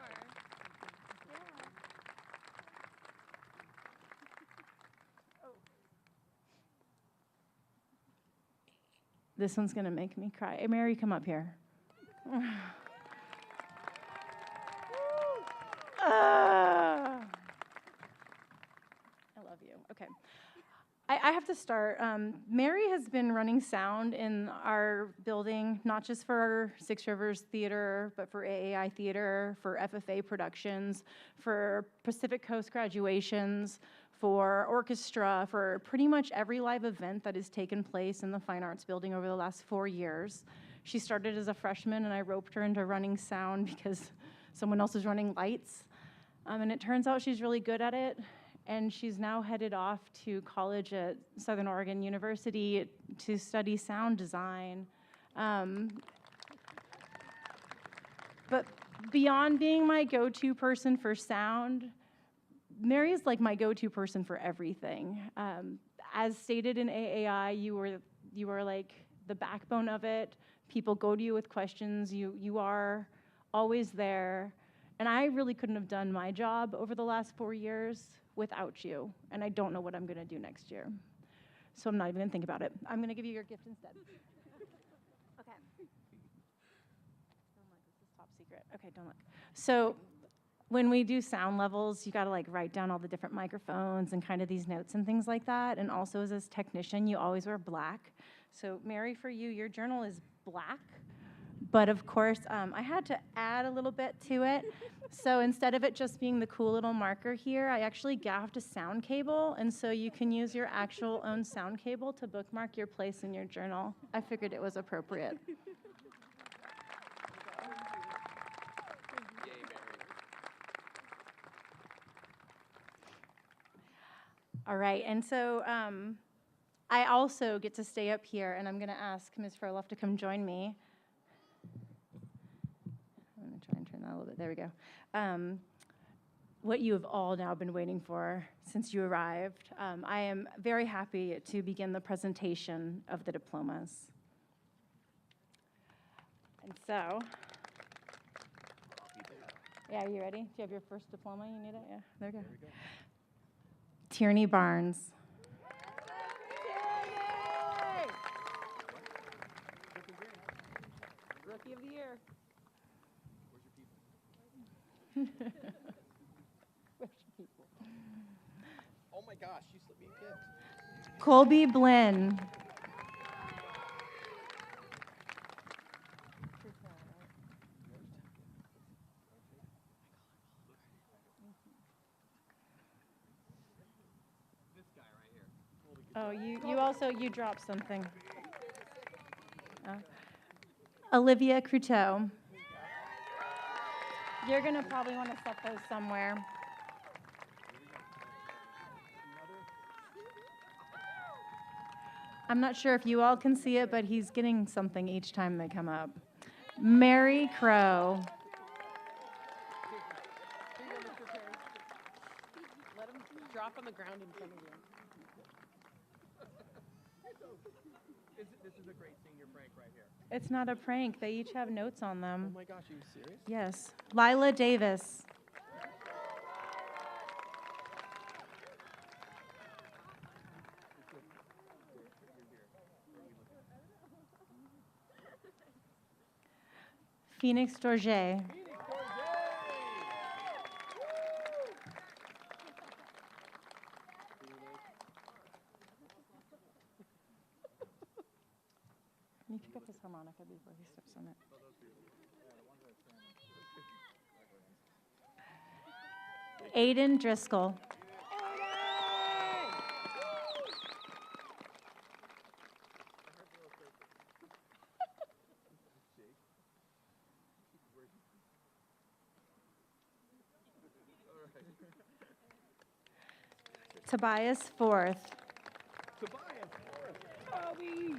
This one's gonna make me cry. Hey, Mary, come up here. I love you. Okay. I have to start. Mary has been running sound in our building, not just for our Six Rivers Theater, but for AAI Theater, for FFA productions, for Pacific Coast graduations, for orchestra, for pretty much every live event that has taken place in the Fine Arts Building over the last 4 years. She started as a freshman, and I roped her into running sound because someone else is running lights. And it turns out she's really good at it. And she's now headed off to college at Southern Oregon University to study sound design. But beyond being my go-to person for sound, Mary is like my go-to person for everything. As stated in AAI, you were like the backbone of it. People go to you with questions. You are always there. And I really couldn't have done my job over the last 4 years without you, and I don't know what I'm gonna do next year. So I'm not even gonna think about it. I'm gonna give you your gift instead. Okay. Don't look, this is top secret. Okay, don't look. So when we do sound levels, you gotta like write down all the different microphones and kind of these notes and things like that. And also as a technician, you always wear black. So Mary, for you, your journal is black. But of course, I had to add a little bit to it. So instead of it just being the cool little marker here, I actually gaffed a sound cable. And so you can use your actual own sound cable to bookmark your place in your journal. I figured it was appropriate. All right, and so I also get to stay up here, and I'm going to ask Ms. Froeloff to come join me. I'm going to try and turn that a little bit. There we go. What you have all now been waiting for since you arrived. I am very happy to begin the presentation of the diplomas. And so, yeah, are you ready? Do you have your first diploma? You need it? Yeah, there we go. Tierney Barnes. Rookie of the year. Where's your people? Oh my gosh, you slipped me a gift. Colby Blinn. Oh, you dropped something. Olivia Cruteau. You're going to probably want to set those somewhere. I'm not sure if you all can see it, but he's getting something each time they come up. Mary Crow. Let him drop on the ground in front of you. This is a great senior prank right here. It's not a prank. They each have notes on them. Oh my gosh, are you serious? Yes. Lila Davis. Phoenix Dorje. Can you pick up his harmonica before he steps on it? Aiden Driscoll. Tobias Forth. Tobias, Kobe.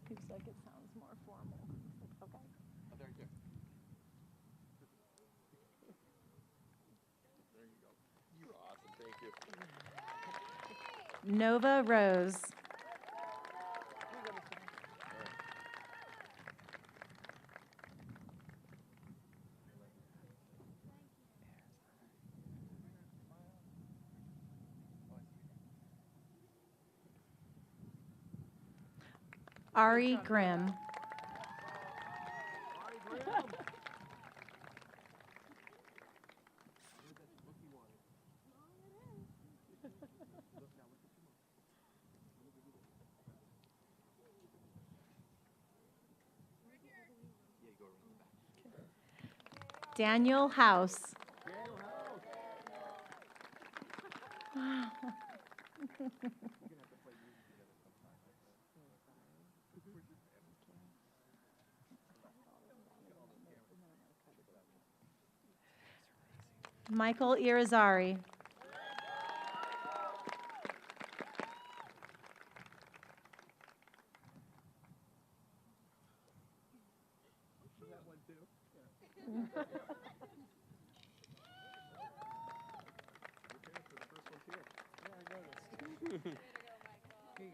Seems like it sounds more formal. Okay. Oh, there you go. There you go. You're awesome. Thank you. Nova Rose. Ari Grimm. Daniel House. Michael Irizarry.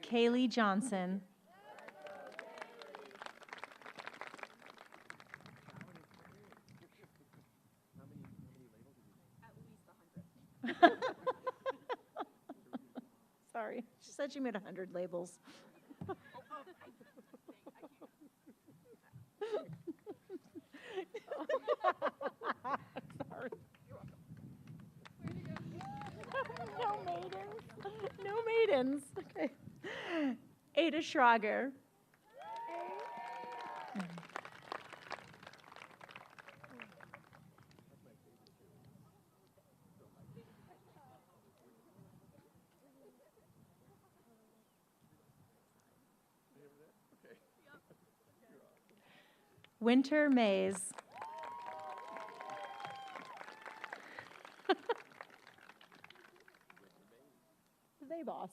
Kaylee Johnson. Sorry, she said she made 100 labels. Schrager. Winter Mays. They boss.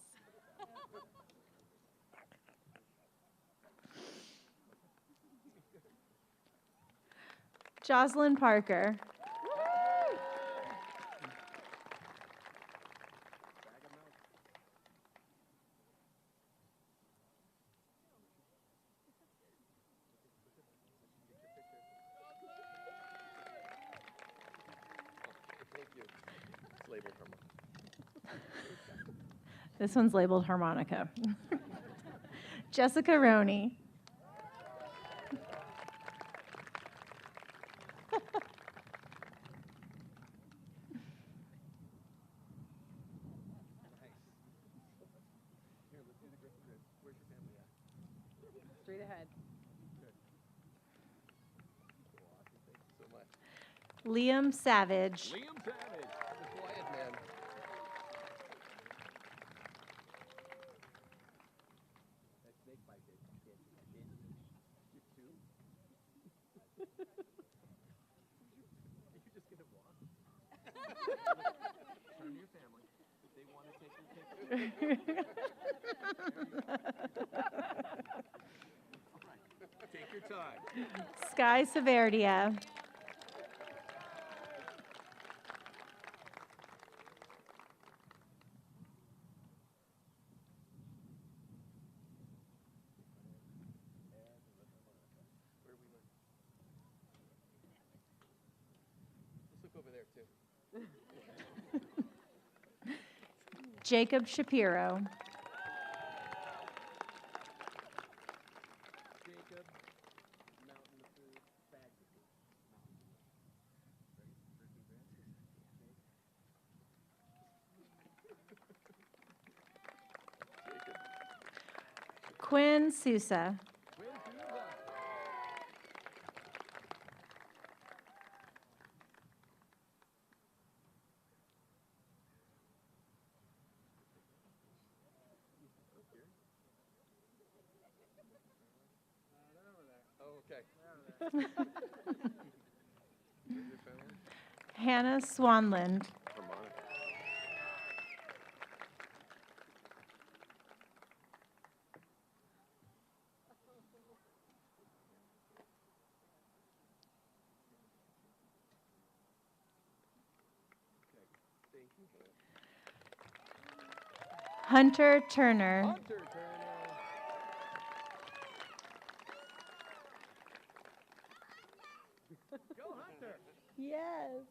Jocelyn Parker. Thank you. It's labeled harmonica. This one's labeled harmonica. Jessica Roney. Straight ahead. So much. Liam Savage. Liam Savage, the quiet man. That snake bite did. You too? Are you just gonna walk? Turn to your family. If they want to take your picture. All right. Take your time. Sky Severdia. Let's look over there too. Jacob Shapiro. Jacob, mountain of food, bag of food. Jacob. Quinn Sousa. Oh, okay. Hannah Swanland. Hunter Turner. Hunter Turner. Go Hunter. Yes.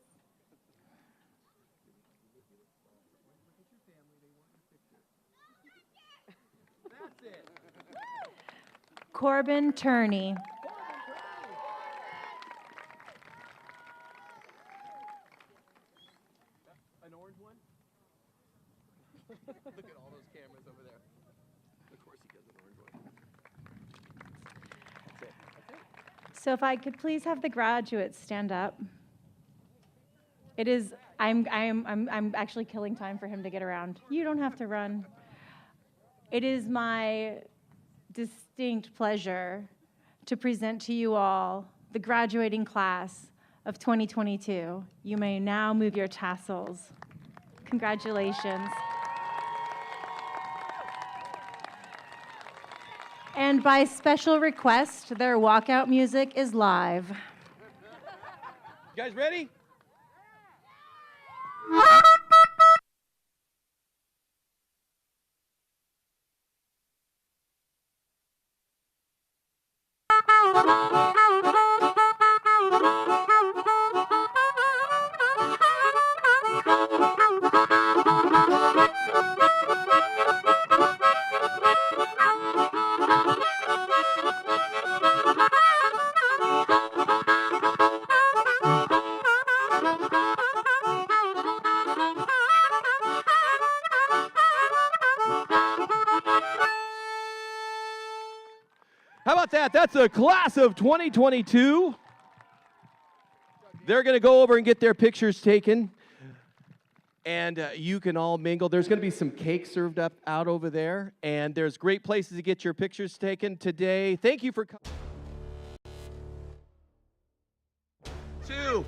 That's it. Corbin Turney. An orange one? Look at all those cameras over there. Of course he does an orange one. That's it. That's it. So if I could please have the graduates stand up. It is, I'm actually killing time for him to get around. You don't have to run. It is my distinct pleasure to present to you all the graduating class of 2022. You may now move your tassels. Congratulations. And by special request, their walkout music is live. You guys ready? about that? That's the class of 2022. They're going to go over and get their pictures taken. And you can all mingle. There's going to be some cake served up out over there. And there's great places to get your pictures taken today. Thank you for coming. 2.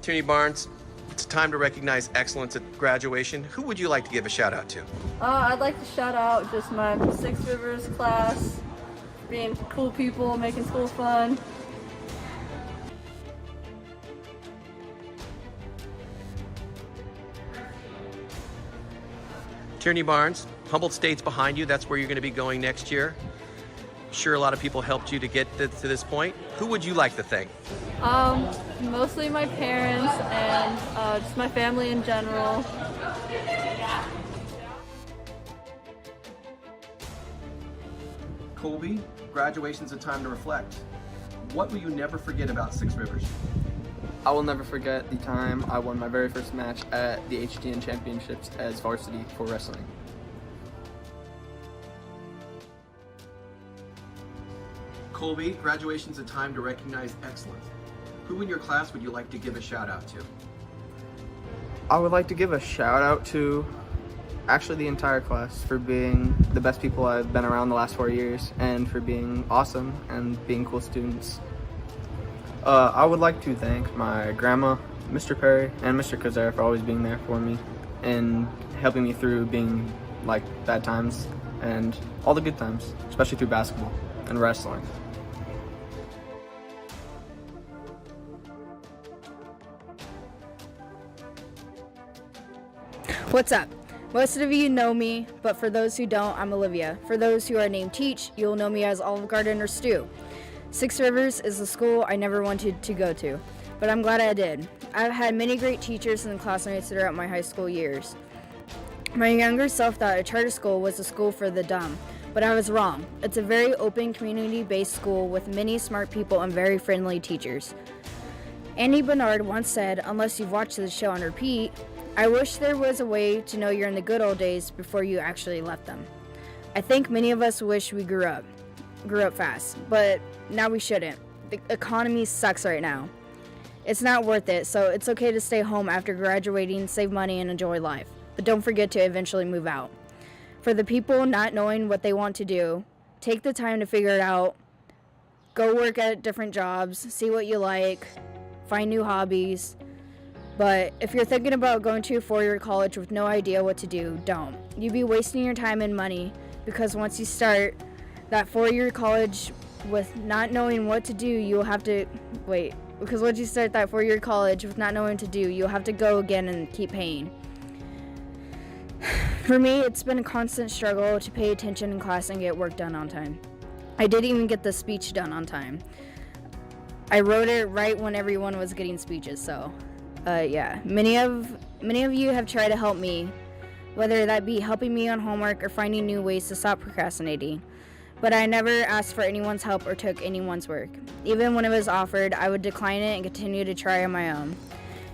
Tierney Barnes, it's time to recognize excellence at graduation. Who would you like to give a shout out to? I'd like to shout out just my Six Rivers class, being cool people, making school fun. Tierney Barnes, Humboldt State's behind you. That's where you're going to be going next year. Sure, a lot of people helped you to get to this point. Who would you like to thank? Mostly my parents and just my family in general. Colby, graduation's a time to reflect. What will you never forget about Six Rivers? I will never forget the time I won my very first match at the HDN Championships as varsity for wrestling. Colby, graduation's a time to recognize excellence. Who in your class would you like to give a shout out to? I would like to give a shout out to actually the entire class for being the best people I've been around the last 4 years and for being awesome and being cool students. I would like to thank my grandma, Mr. Perry, and Mr. Kazar for always being there for me and helping me through being like bad times and all the good times, especially through basketball and wrestling. What's up? Most of you know me, but for those who don't, I'm Olivia. For those who are named Teach, you'll know me as Olive Garden or Stu. Six Rivers is the school I never wanted to go to, but I'm glad I did. I've had many great teachers and classmates throughout my high school years. My younger self thought a charter school was a school for the dumb, but I was wrong. It's a very open, community-based school with many smart people and very friendly teachers. Andy Bernard once said, unless you've watched the show on repeat, I wish there was a way to know you're in the good old days before you actually left them. I think many of us wish we grew up fast, but now we shouldn't. The economy sucks right now. It's not worth it, so it's okay to stay home after graduating, save money, and enjoy life. But don't forget to eventually move out. For the people not knowing what they want to do, take the time to figure it out. Go work at different jobs, see what you like, find new hobbies. But if you're thinking about going to a four-year college with no idea what to do, don't. You'd be wasting your time and money because once you start that four-year college with not knowing what to do, you'll have to because once you start that four-year college with not knowing what to do, you'll have to go again and keep paying. For me, it's been a constant struggle to pay attention in class and get work done on time. I didn't even get the speech done on time. I wrote it right when everyone was getting speeches, so yeah. Many of you have tried to help me, whether that be helping me on homework or finding new ways to stop procrastinating. But I never asked for anyone's help or took anyone's work. Even when it was offered, I would decline it and continue to try on my own.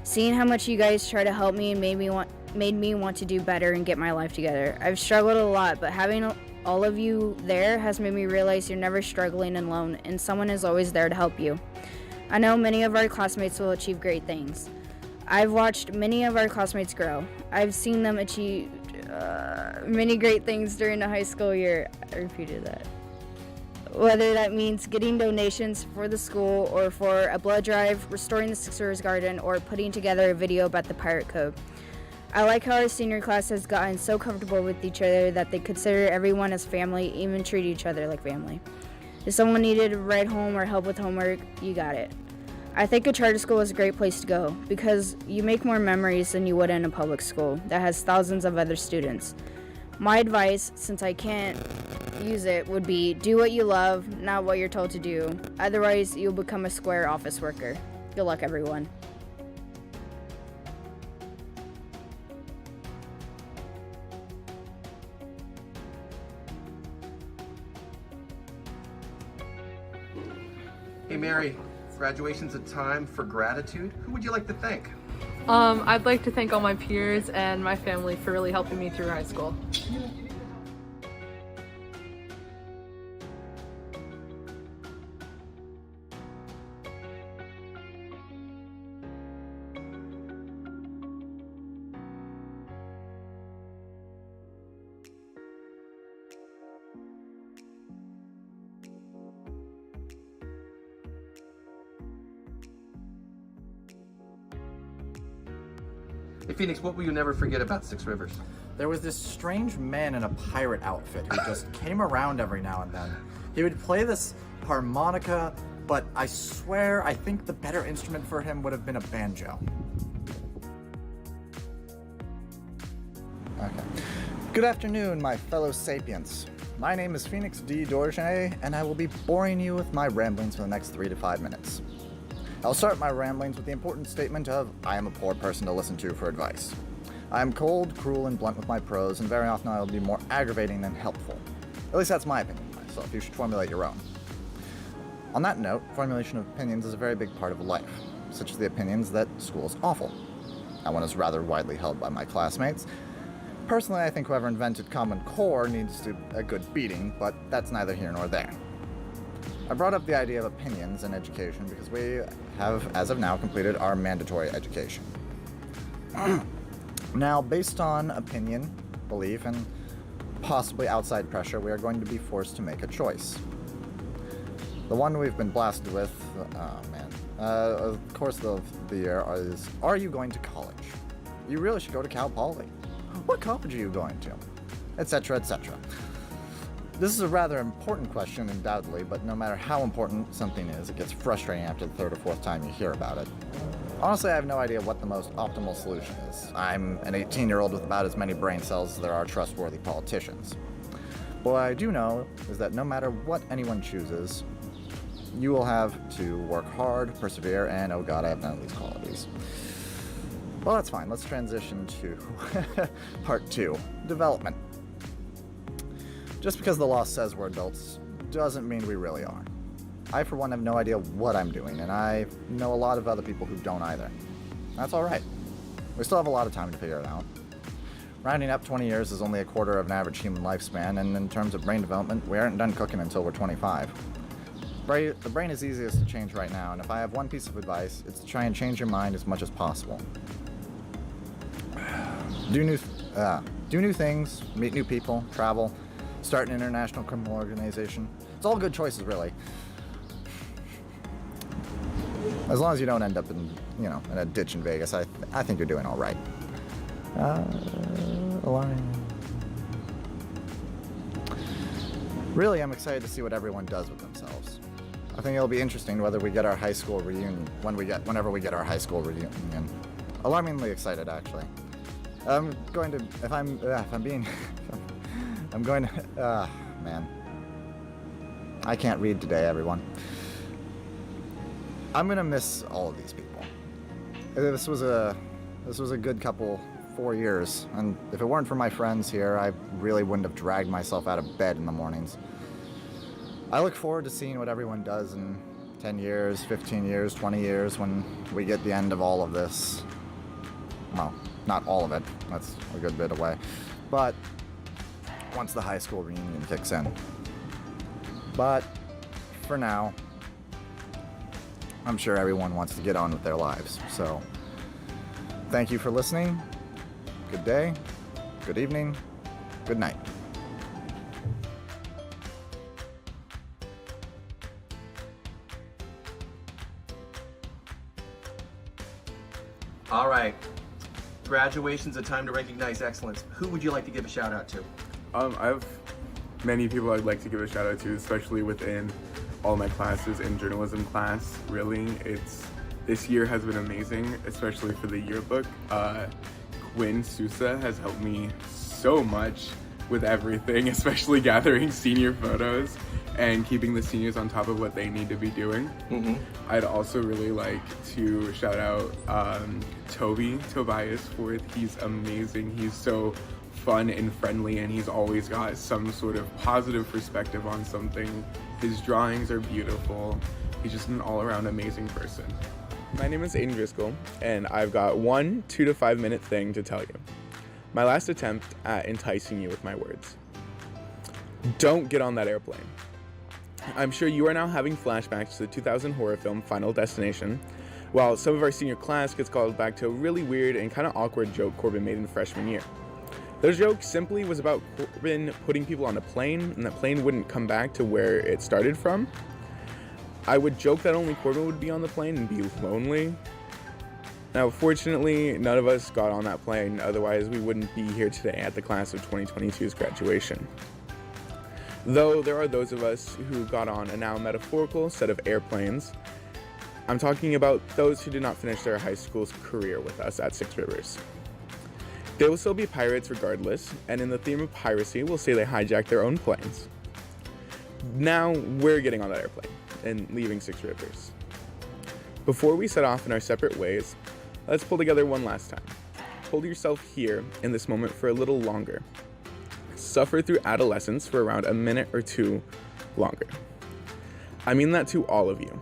Seeing how much you guys try to help me made me want to do better and get my life together. I've struggled a lot, but having all of you there has made me realize you're never struggling alone and someone is always there to help you. I know many of our classmates will achieve great things. I've watched many of our classmates grow. I've seen them achieve many great things during the high school year. I repeated that. Whether that means getting donations for the school or for a blood drive, restoring the Six Rivers Garden, or putting together a video about the Pirate Code. I like how our senior class has gotten so comfortable with each other that they consider everyone as family, even treat each other like family. If someone needed a ride home or help with homework, you got it. I think a charter school is a great place to go because you make more memories than you would in a public school that has thousands of other students. My advice, since I can't use it, would be do what you love, not what you're told to do. Otherwise, you'll become a square office worker. Good luck, everyone. Mary, graduation's a time for gratitude. Who would you like to thank? I'd like to thank all my peers and my family for really helping me through high school. Hey Phoenix, what will you never forget about Six Rivers? There was this strange man in a pirate outfit who just came around every now and then. He would play this harmonica, but I swear I think the better instrument for him would have been a banjo. Okay. Good afternoon, my fellow sapiens. My name is Phoenix D. Dorje, and I will be boring you with my ramblings for the next 3 to 5 minutes. I'll start my ramblings with the important statement of, I am a poor person to listen to for advice. I am cold, cruel, and blunt with my prose, and very often I will be more aggravating than helpful. At least that's my opinion of myself. You should formulate your own. On that note, formulation of opinions is a very big part of life, such as the opinions that school is awful. That one is rather widely held by my classmates. Personally, I think whoever invented Common Core needs a good beating, but that's neither here nor there. I brought up the idea of opinions in education because we have, as of now, completed our mandatory education. Now, based on opinion, belief, and possibly outside pressure, we are going to be forced to make a choice. The one we've been blasted with, of course of the year is, are you going to college? You really should go to Cal Poly. What college are you going to? Etc., etc. This is a rather important question, undoubtedly, but no matter how important something is, it gets frustrating after the third or fourth time you hear about it. Honestly, I have no idea what the most optimal solution is. I'm an 18-year-old with about as many brain cells as there are trustworthy politicians. What I do know is that no matter what anyone chooses, you will have to work hard, persevere, and oh god, I have none of these qualities. Well, that's fine. Let's transition to part 2, development. Just because the law says we're adults doesn't mean we really are. I, for one, have no idea what I'm doing, and I know a lot of other people who don't either. That's all right. We still have a lot of time to figure it out. Rounding up 20 years is only a quarter of an average human lifespan, and in terms of brain development, we aren't done cooking until we're 25. The brain is easiest to change right now, and if I have one piece of advice, it's to try and change your mind as much as possible. Do new things, meet new people, travel, start an international criminal organization. It's all good choices, really. As long as you don't end up in a ditch in Vegas, I think you're doing all right. Really, I'm excited to see what everyone does with themselves. I think it'll be interesting whether we get our high school reunion, whenever we get our high school reunion. Alarmingly excited, actually. I'm going to, man. I can't read today, everyone. I'm gonna miss all of these people. This was a good couple 4 years, and if it weren't for my friends here, I really wouldn't have dragged myself out of bed in the mornings. I look forward to seeing what everyone does in 10 years, 15 years, 20 years when we get the end of all of this. Well, not all of it, that's a good bit away, but once the high school reunion kicks in. But for now, I'm sure everyone wants to get on with their lives, so thank you for listening. Good day, good evening, good night. All right. Graduation's a time to recognize excellence. Who would you like to give a shout out to? I have many people I'd like to give a shout out to, especially within all my classes in journalism class. Really, this year has been amazing, especially for the yearbook. Quinn Sousa has helped me so much with everything, especially gathering senior photos and keeping the seniors on top of what they need to be doing. Mm-hmm. I'd also really like to shout out Tobias Forth. He's amazing. He's so fun and friendly, and he's always got some sort of positive perspective on something. His drawings are beautiful. He's just an all-around amazing person. My name is Aiden Driscoll, and I've got one 2 to 5 minute thing to tell you. My last attempt at enticing you with my words. Don't get on that airplane. I'm sure you are now having flashbacks to the 2000 horror film Final Destination, while some of our senior class gets called back to a really weird and kind of awkward joke Corbin made in freshman year. The joke simply was about Corbin putting people on a plane, and that plane wouldn't come back to where it started from. I would joke that only Corbin would be on the plane and be lonely. Now, fortunately, none of us got on that plane, otherwise we wouldn't be here today at the class of 2022's graduation. Though there are those of us who got on a now metaphorical set of airplanes, I'm talking about those who did not finish their high school's career with us at Six Rivers. They will still be pirates regardless, and in the theme of piracy, we'll say they hijacked their own planes. Now we're getting on that airplane and leaving Six Rivers. Before we set off in our separate ways, let's pull together one last time. Hold yourself here in this moment for a little longer. Suffer through adolescence for around a minute or two longer. I mean that to all of you.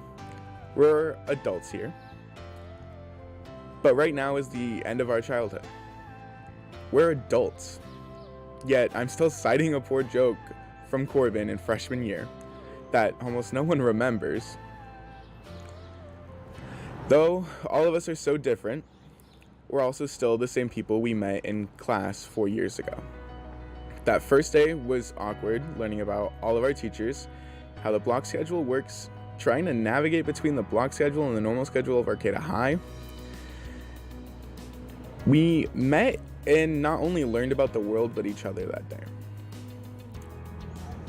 We're adults here, but right now is the end of our childhood. We're adults, yet I'm still citing a poor joke from Corbin in freshman year that almost no one remembers. Though all of us are so different, we're also still the same people we met in class 4 years ago. That first day was awkward, learning about all of our teachers, how the block schedule works, trying to navigate between the block schedule and the normal schedule of Arcata High. We met and not only learned about the world, but each other that day.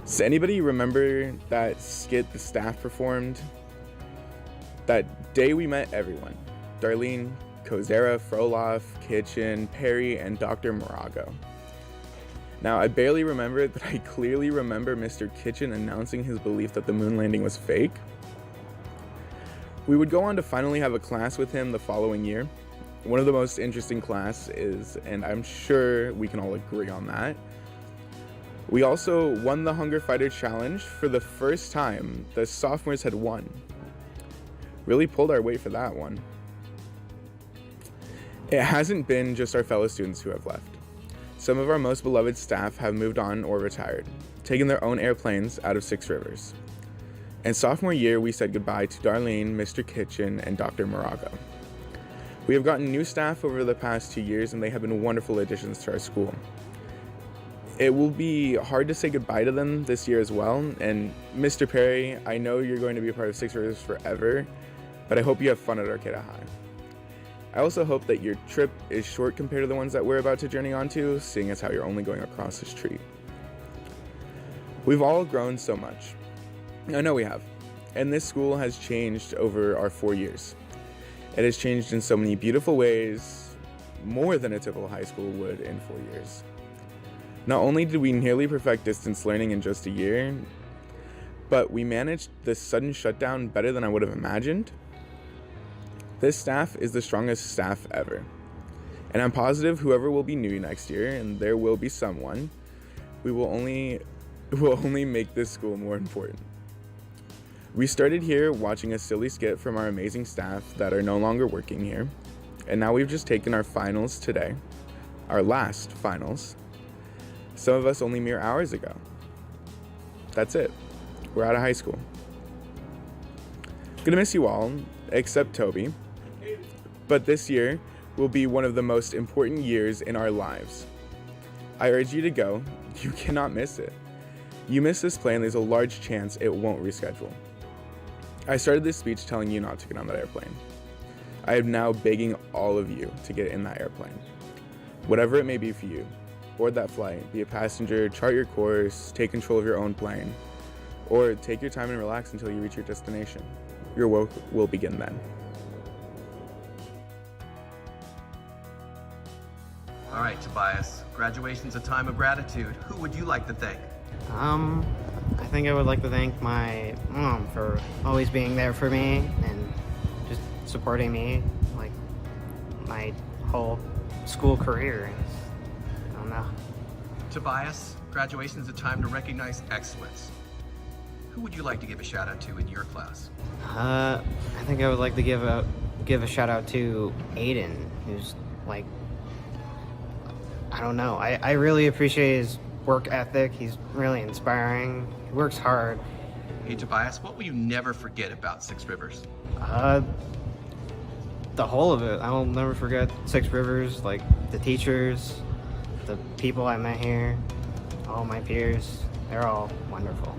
Does anybody remember that skit the staff performed? That day we met everyone. Darlene, Kozera, Froloff, Kitchen, Perry, and Dr. Morago. Now, I barely remember it, but I clearly remember Mr. Kitchen announcing his belief that the moon landing was fake. We would go on to finally have a class with him the following year. One of the most interesting classes, and I'm sure we can all agree on that. We also won the Hunger Fighter Challenge for the first time the sophomores had won. Really pulled our weight for that one. It hasn't been just our fellow students who have left. Some of our most beloved staff have moved on or retired, taking their own airplanes out of Six Rivers. In sophomore year, we said goodbye to Darlene, Mr. Kitchen, and Dr. Morago. We have gotten new staff over the past 2 years, and they have been wonderful additions to our school. It will be hard to say goodbye to them this year as well, and Mr. Perry, I know you're going to be a part of Six Rivers forever, but I hope you have fun at Arcata High. I also hope that your trip is short compared to the ones that we're about to journey onto, seeing as how you're only going across the street. We've all grown so much. I know we have. And this school has changed over our 4 years. It has changed in so many beautiful ways, more than a typical high school would in 4 years. Not only did we nearly perfect distance learning in just a year, but we managed this sudden shutdown better than I would have imagined. This staff is the strongest staff ever. And I'm positive whoever will be new next year, and there will be someone, will only make this school more important. We started here watching a silly skit from our amazing staff that are no longer working here, and now we've just taken our finals today, our last finals. Some of us only mere hours ago. That's it. We're out of high school. Gonna miss you all, except Toby. But this year will be one of the most important years in our lives. I urge you to go. You cannot miss it. You miss this plane, there's a large chance it won't reschedule. I started this speech telling you not to get on that airplane. I am now begging all of you to get in that airplane. Whatever it may be for you, board that flight, be a passenger, chart your course, take control of your own plane, or take your time and relax until you reach your destination. Your work will begin then. All right, Tobias. Graduation's a time of gratitude. Who would you like to thank? I think I would like to thank my mom for always being there for me and just supporting me, like, my whole school career. I don't know. Tobias, graduation's a time to recognize excellence. who would you like to give a shout out to in your class? I think I would like to give a shout out to Aiden, who's like, I don't know. I really appreciate his work ethic. He's really inspiring. He works hard. Hey Tobias, what will you never forget about Six Rivers? The whole of it. I will never forget Six Rivers, like the teachers, the people I met here, all my peers. They're all wonderful.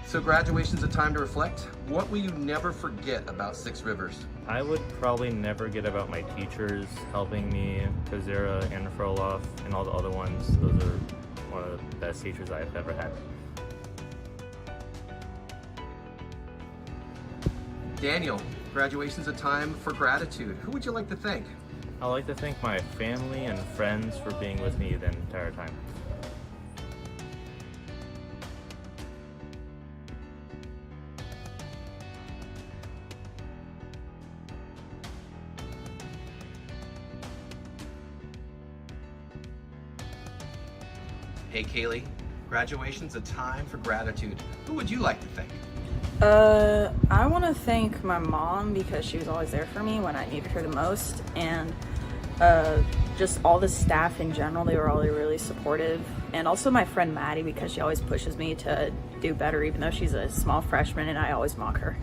So graduation's a time to reflect. What will you never forget about Six Rivers? I would probably never forget about my teachers helping me, Kazera and Froloff, and all the other ones. Those are one of the best teachers I've ever had. Daniel, graduation's a time for gratitude. Who would you like to thank? I'd like to thank my family and friends for being with me the entire time. Hey Kaylee, graduation's a time for gratitude. Who would you like to thank? I want to thank my mom because she was always there for me when I needed her the most, and just all the staff in general. They were all really supportive, and also my friend Maddie because she always pushes me to do better even though she's a small freshman and I always mock her.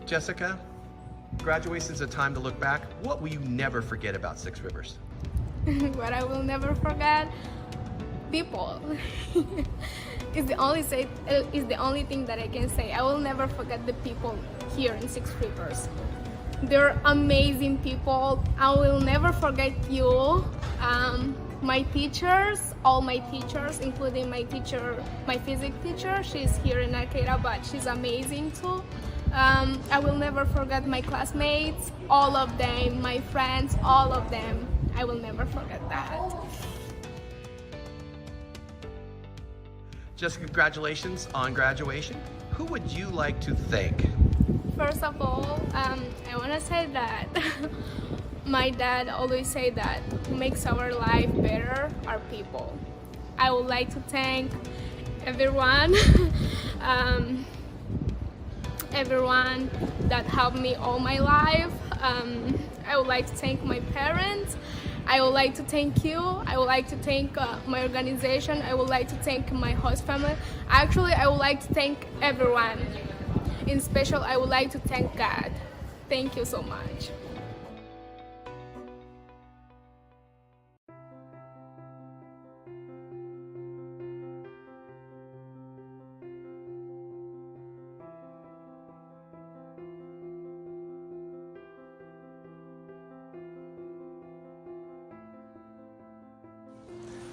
Jessica, graduation's a time to look back. What will you never forget about Six Rivers? What I will never forget, people. Is the only thing that I can say. I will never forget the people here in Six Rivers. They're amazing people. I will never forget you. My teachers, all my teachers, including my physics teacher. She's here in Arcata, but she's amazing too. I will never forget my classmates, all of them, my friends, all of them. I will never forget that. Jessica, congratulations on graduation. Who would you like to thank? First of all, I want to say that my dad always say that who makes our life better are people. I would like to thank everyone. Everyone that helped me all my life. I would like to thank my parents. I would like to thank you. I would like to thank my organization. I would like to thank my host family. Actually, I would like to thank everyone. In special, I would like to thank God. Thank you so much.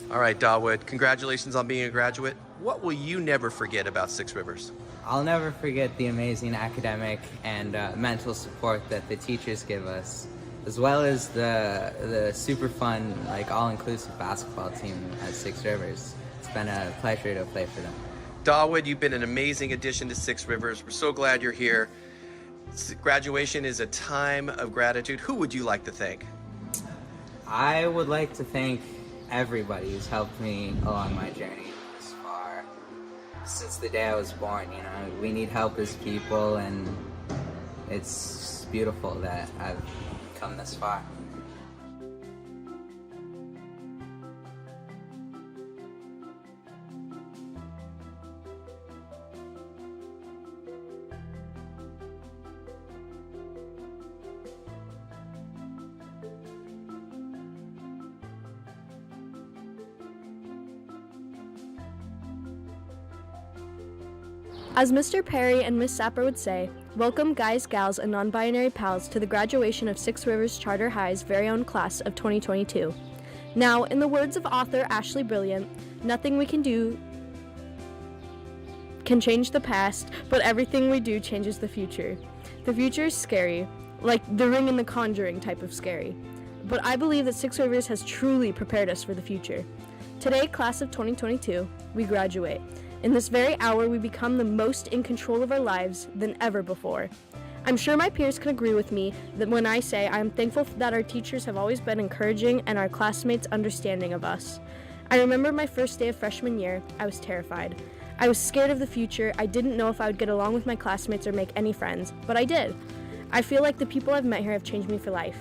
All right, Dawood, congratulations on being a graduate. What will you never forget about Six Rivers? I'll never forget the amazing academic and mental support that the teachers give us, as well as the super fun, like all-inclusive basketball team at Six Rivers. It's been a pleasure to play for them. Dawood, you've been an amazing addition to Six Rivers. We're so glad you're here. Graduation is a time of gratitude. Who would you like to thank? I would like to thank everybody who's helped me along my journey this far. Since the day I was born, you know, we need help as people, and it's beautiful that I've come this far. As Mr. Perry and Miss Sapper would say, welcome guys, gals, and non-binary pals to the graduation of Six Rivers Charter High's very own class of 2022. Now, in the words of author Ashley Brilliant, nothing we can do can change the past, but everything we do changes the future. The future is scary, like the Ring and the Conjuring type of scary. But I believe that Six Rivers has truly prepared us for the future. Today, class of 2022, we graduate. In this very hour, we become the most in control of our lives than ever before. I'm sure my peers can agree with me that when I say I am thankful that our teachers have always been encouraging and our classmates understanding of us. I remember my first day of freshman year, I was terrified. I was scared of the future. I didn't know if I would get along with my classmates or make any friends, but I did. I feel like the people I've met here have changed me for life.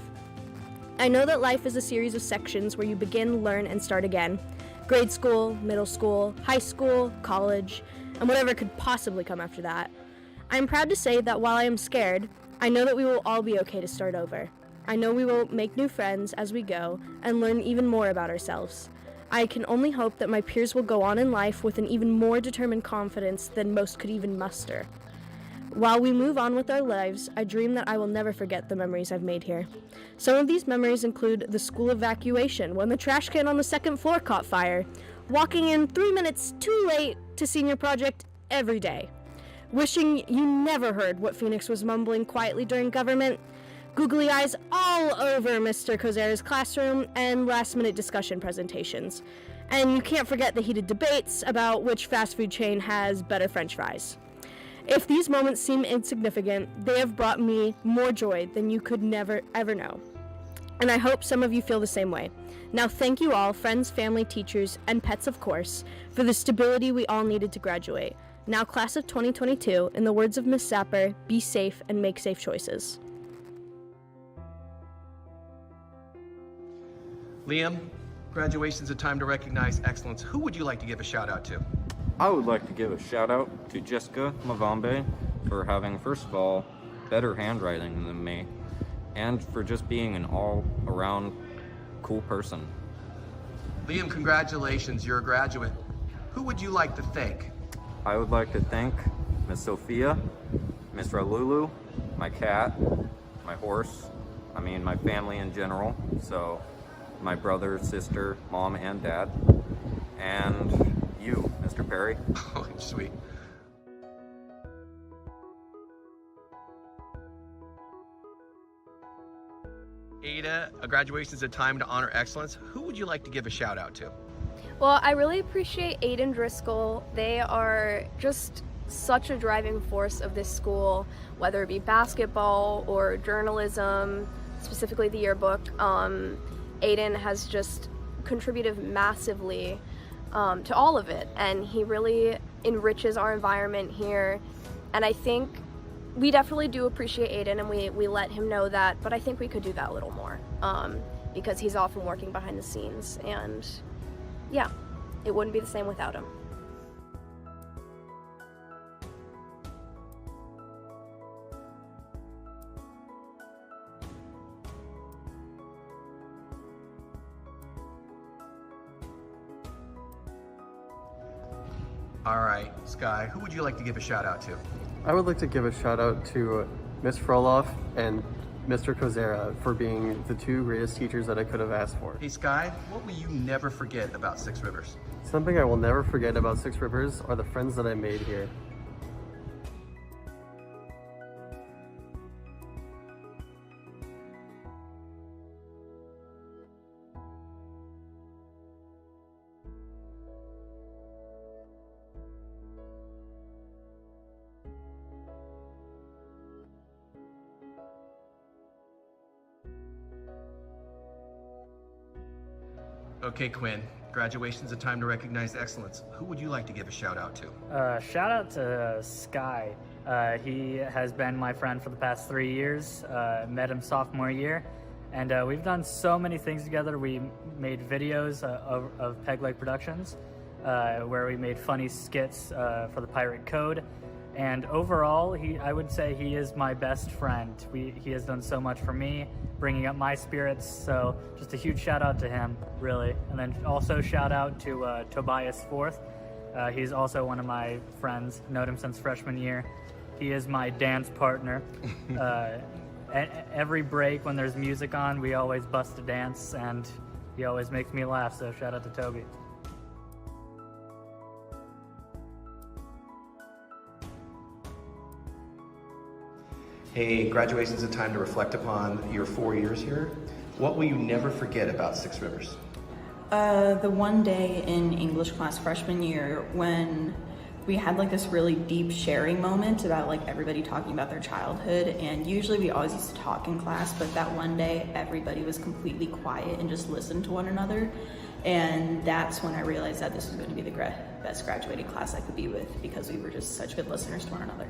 I know that life is a series of sections where you begin, learn, and start again. Grade school, middle school, high school, college, and whatever could possibly come after that. I am proud to say that while I am scared, I know that we will all be okay to start over. I know we will make new friends as we go and learn even more about ourselves. I can only hope that my peers will go on in life with an even more determined confidence than most could even muster. While we move on with our lives, I dream that I will never forget the memories I've made here. Some of these memories include the school evacuation when the trash can on the second floor caught fire, walking in 3 minutes too late to senior project every day, wishing you never heard what Phoenix was mumbling quietly during government, googly eyes all over Mr. Kozera's classroom, and last-minute discussion presentations. And you can't forget the heated debates about which fast food chain has better French fries. If these moments seem insignificant, they have brought me more joy than you could never, ever know. And I hope some of you feel the same way. Now thank you all, friends, family, teachers, and pets of course, for the stability we all needed to graduate. Now class of 2022, in the words of Miss Sapper, be safe and make safe choices. Liam, graduation's a time to recognize excellence. Who would you like to give a shout out to? I would like to give a shout out to Jessica Mavambe for having, first of all, better handwriting than me, and for just being an all-around cool person. Liam, congratulations, you're a graduate. Who would you like to thank? I would like to thank Miss Sophia, Miss Ralulu, my cat, my horse, my family in general, so my brother, sister, mom, and dad, and you, Mr. Perry. Oh, sweet. Ada, a graduation is a time to honor excellence. Who would you like to give a shout out to? Well, I really appreciate Aiden Driscoll. They are just such a driving force of this school, whether it be basketball or journalism, specifically the yearbook. Aiden has just contributed massively to all of it, and he really enriches our environment here. And I think we definitely do appreciate Aiden, and we let him know that, but I think we could do that a little more because he's often working behind the scenes, and yeah, it wouldn't be the same without him. All right, Sky, who would you like to give a shout out to? I would like to give a shout out to Miss Froloff and Mr. Kozera for being the two greatest teachers that I could have asked for. Hey, Sky, what will you never forget about Six Rivers? Something I will never forget about Six Rivers are the friends that I made here. Okay, Quinn, graduation's a time to recognize excellence. Who would you like to give a shout out to? Shout out to Sky. He has been my friend for the past 3 years. Met him sophomore year, and we've done so many things together. We made videos of Peg Leg Productions, where we made funny skits for the Pirate Code. And overall, I would say he is my best friend. He has done so much for me, bringing up my spirits, so just a huge shout out to him, really. And then also shout out to Tobias Forth. He's also one of my friends, known him since freshman year. He is my dance partner. Every break when there's music on, we always bust a dance, and he always makes me laugh, so shout out to Toby. Hey, graduation's a time to reflect upon your 4 years here. What will you never forget about Six Rivers? The one day in English class freshman year when we had like this really deep sharing moment about like everybody talking about their childhood, and usually we always used to talk in class, but that one day everybody was completely quiet and just listened to one another, and that's when I realized that this was going to be the best graduating class I could be with, because we were just such good listeners to one another.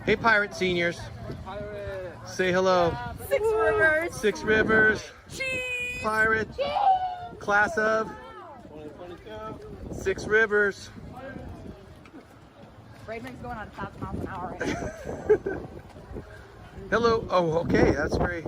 Hey, Pirate seniors. Say hello. Six Rivers. Six Rivers. Cheese. Pirate. Cheese. Class of 2022. Six Rivers. Raven's going on 1,000 miles an hour right now. Hello. Oh, okay. That's very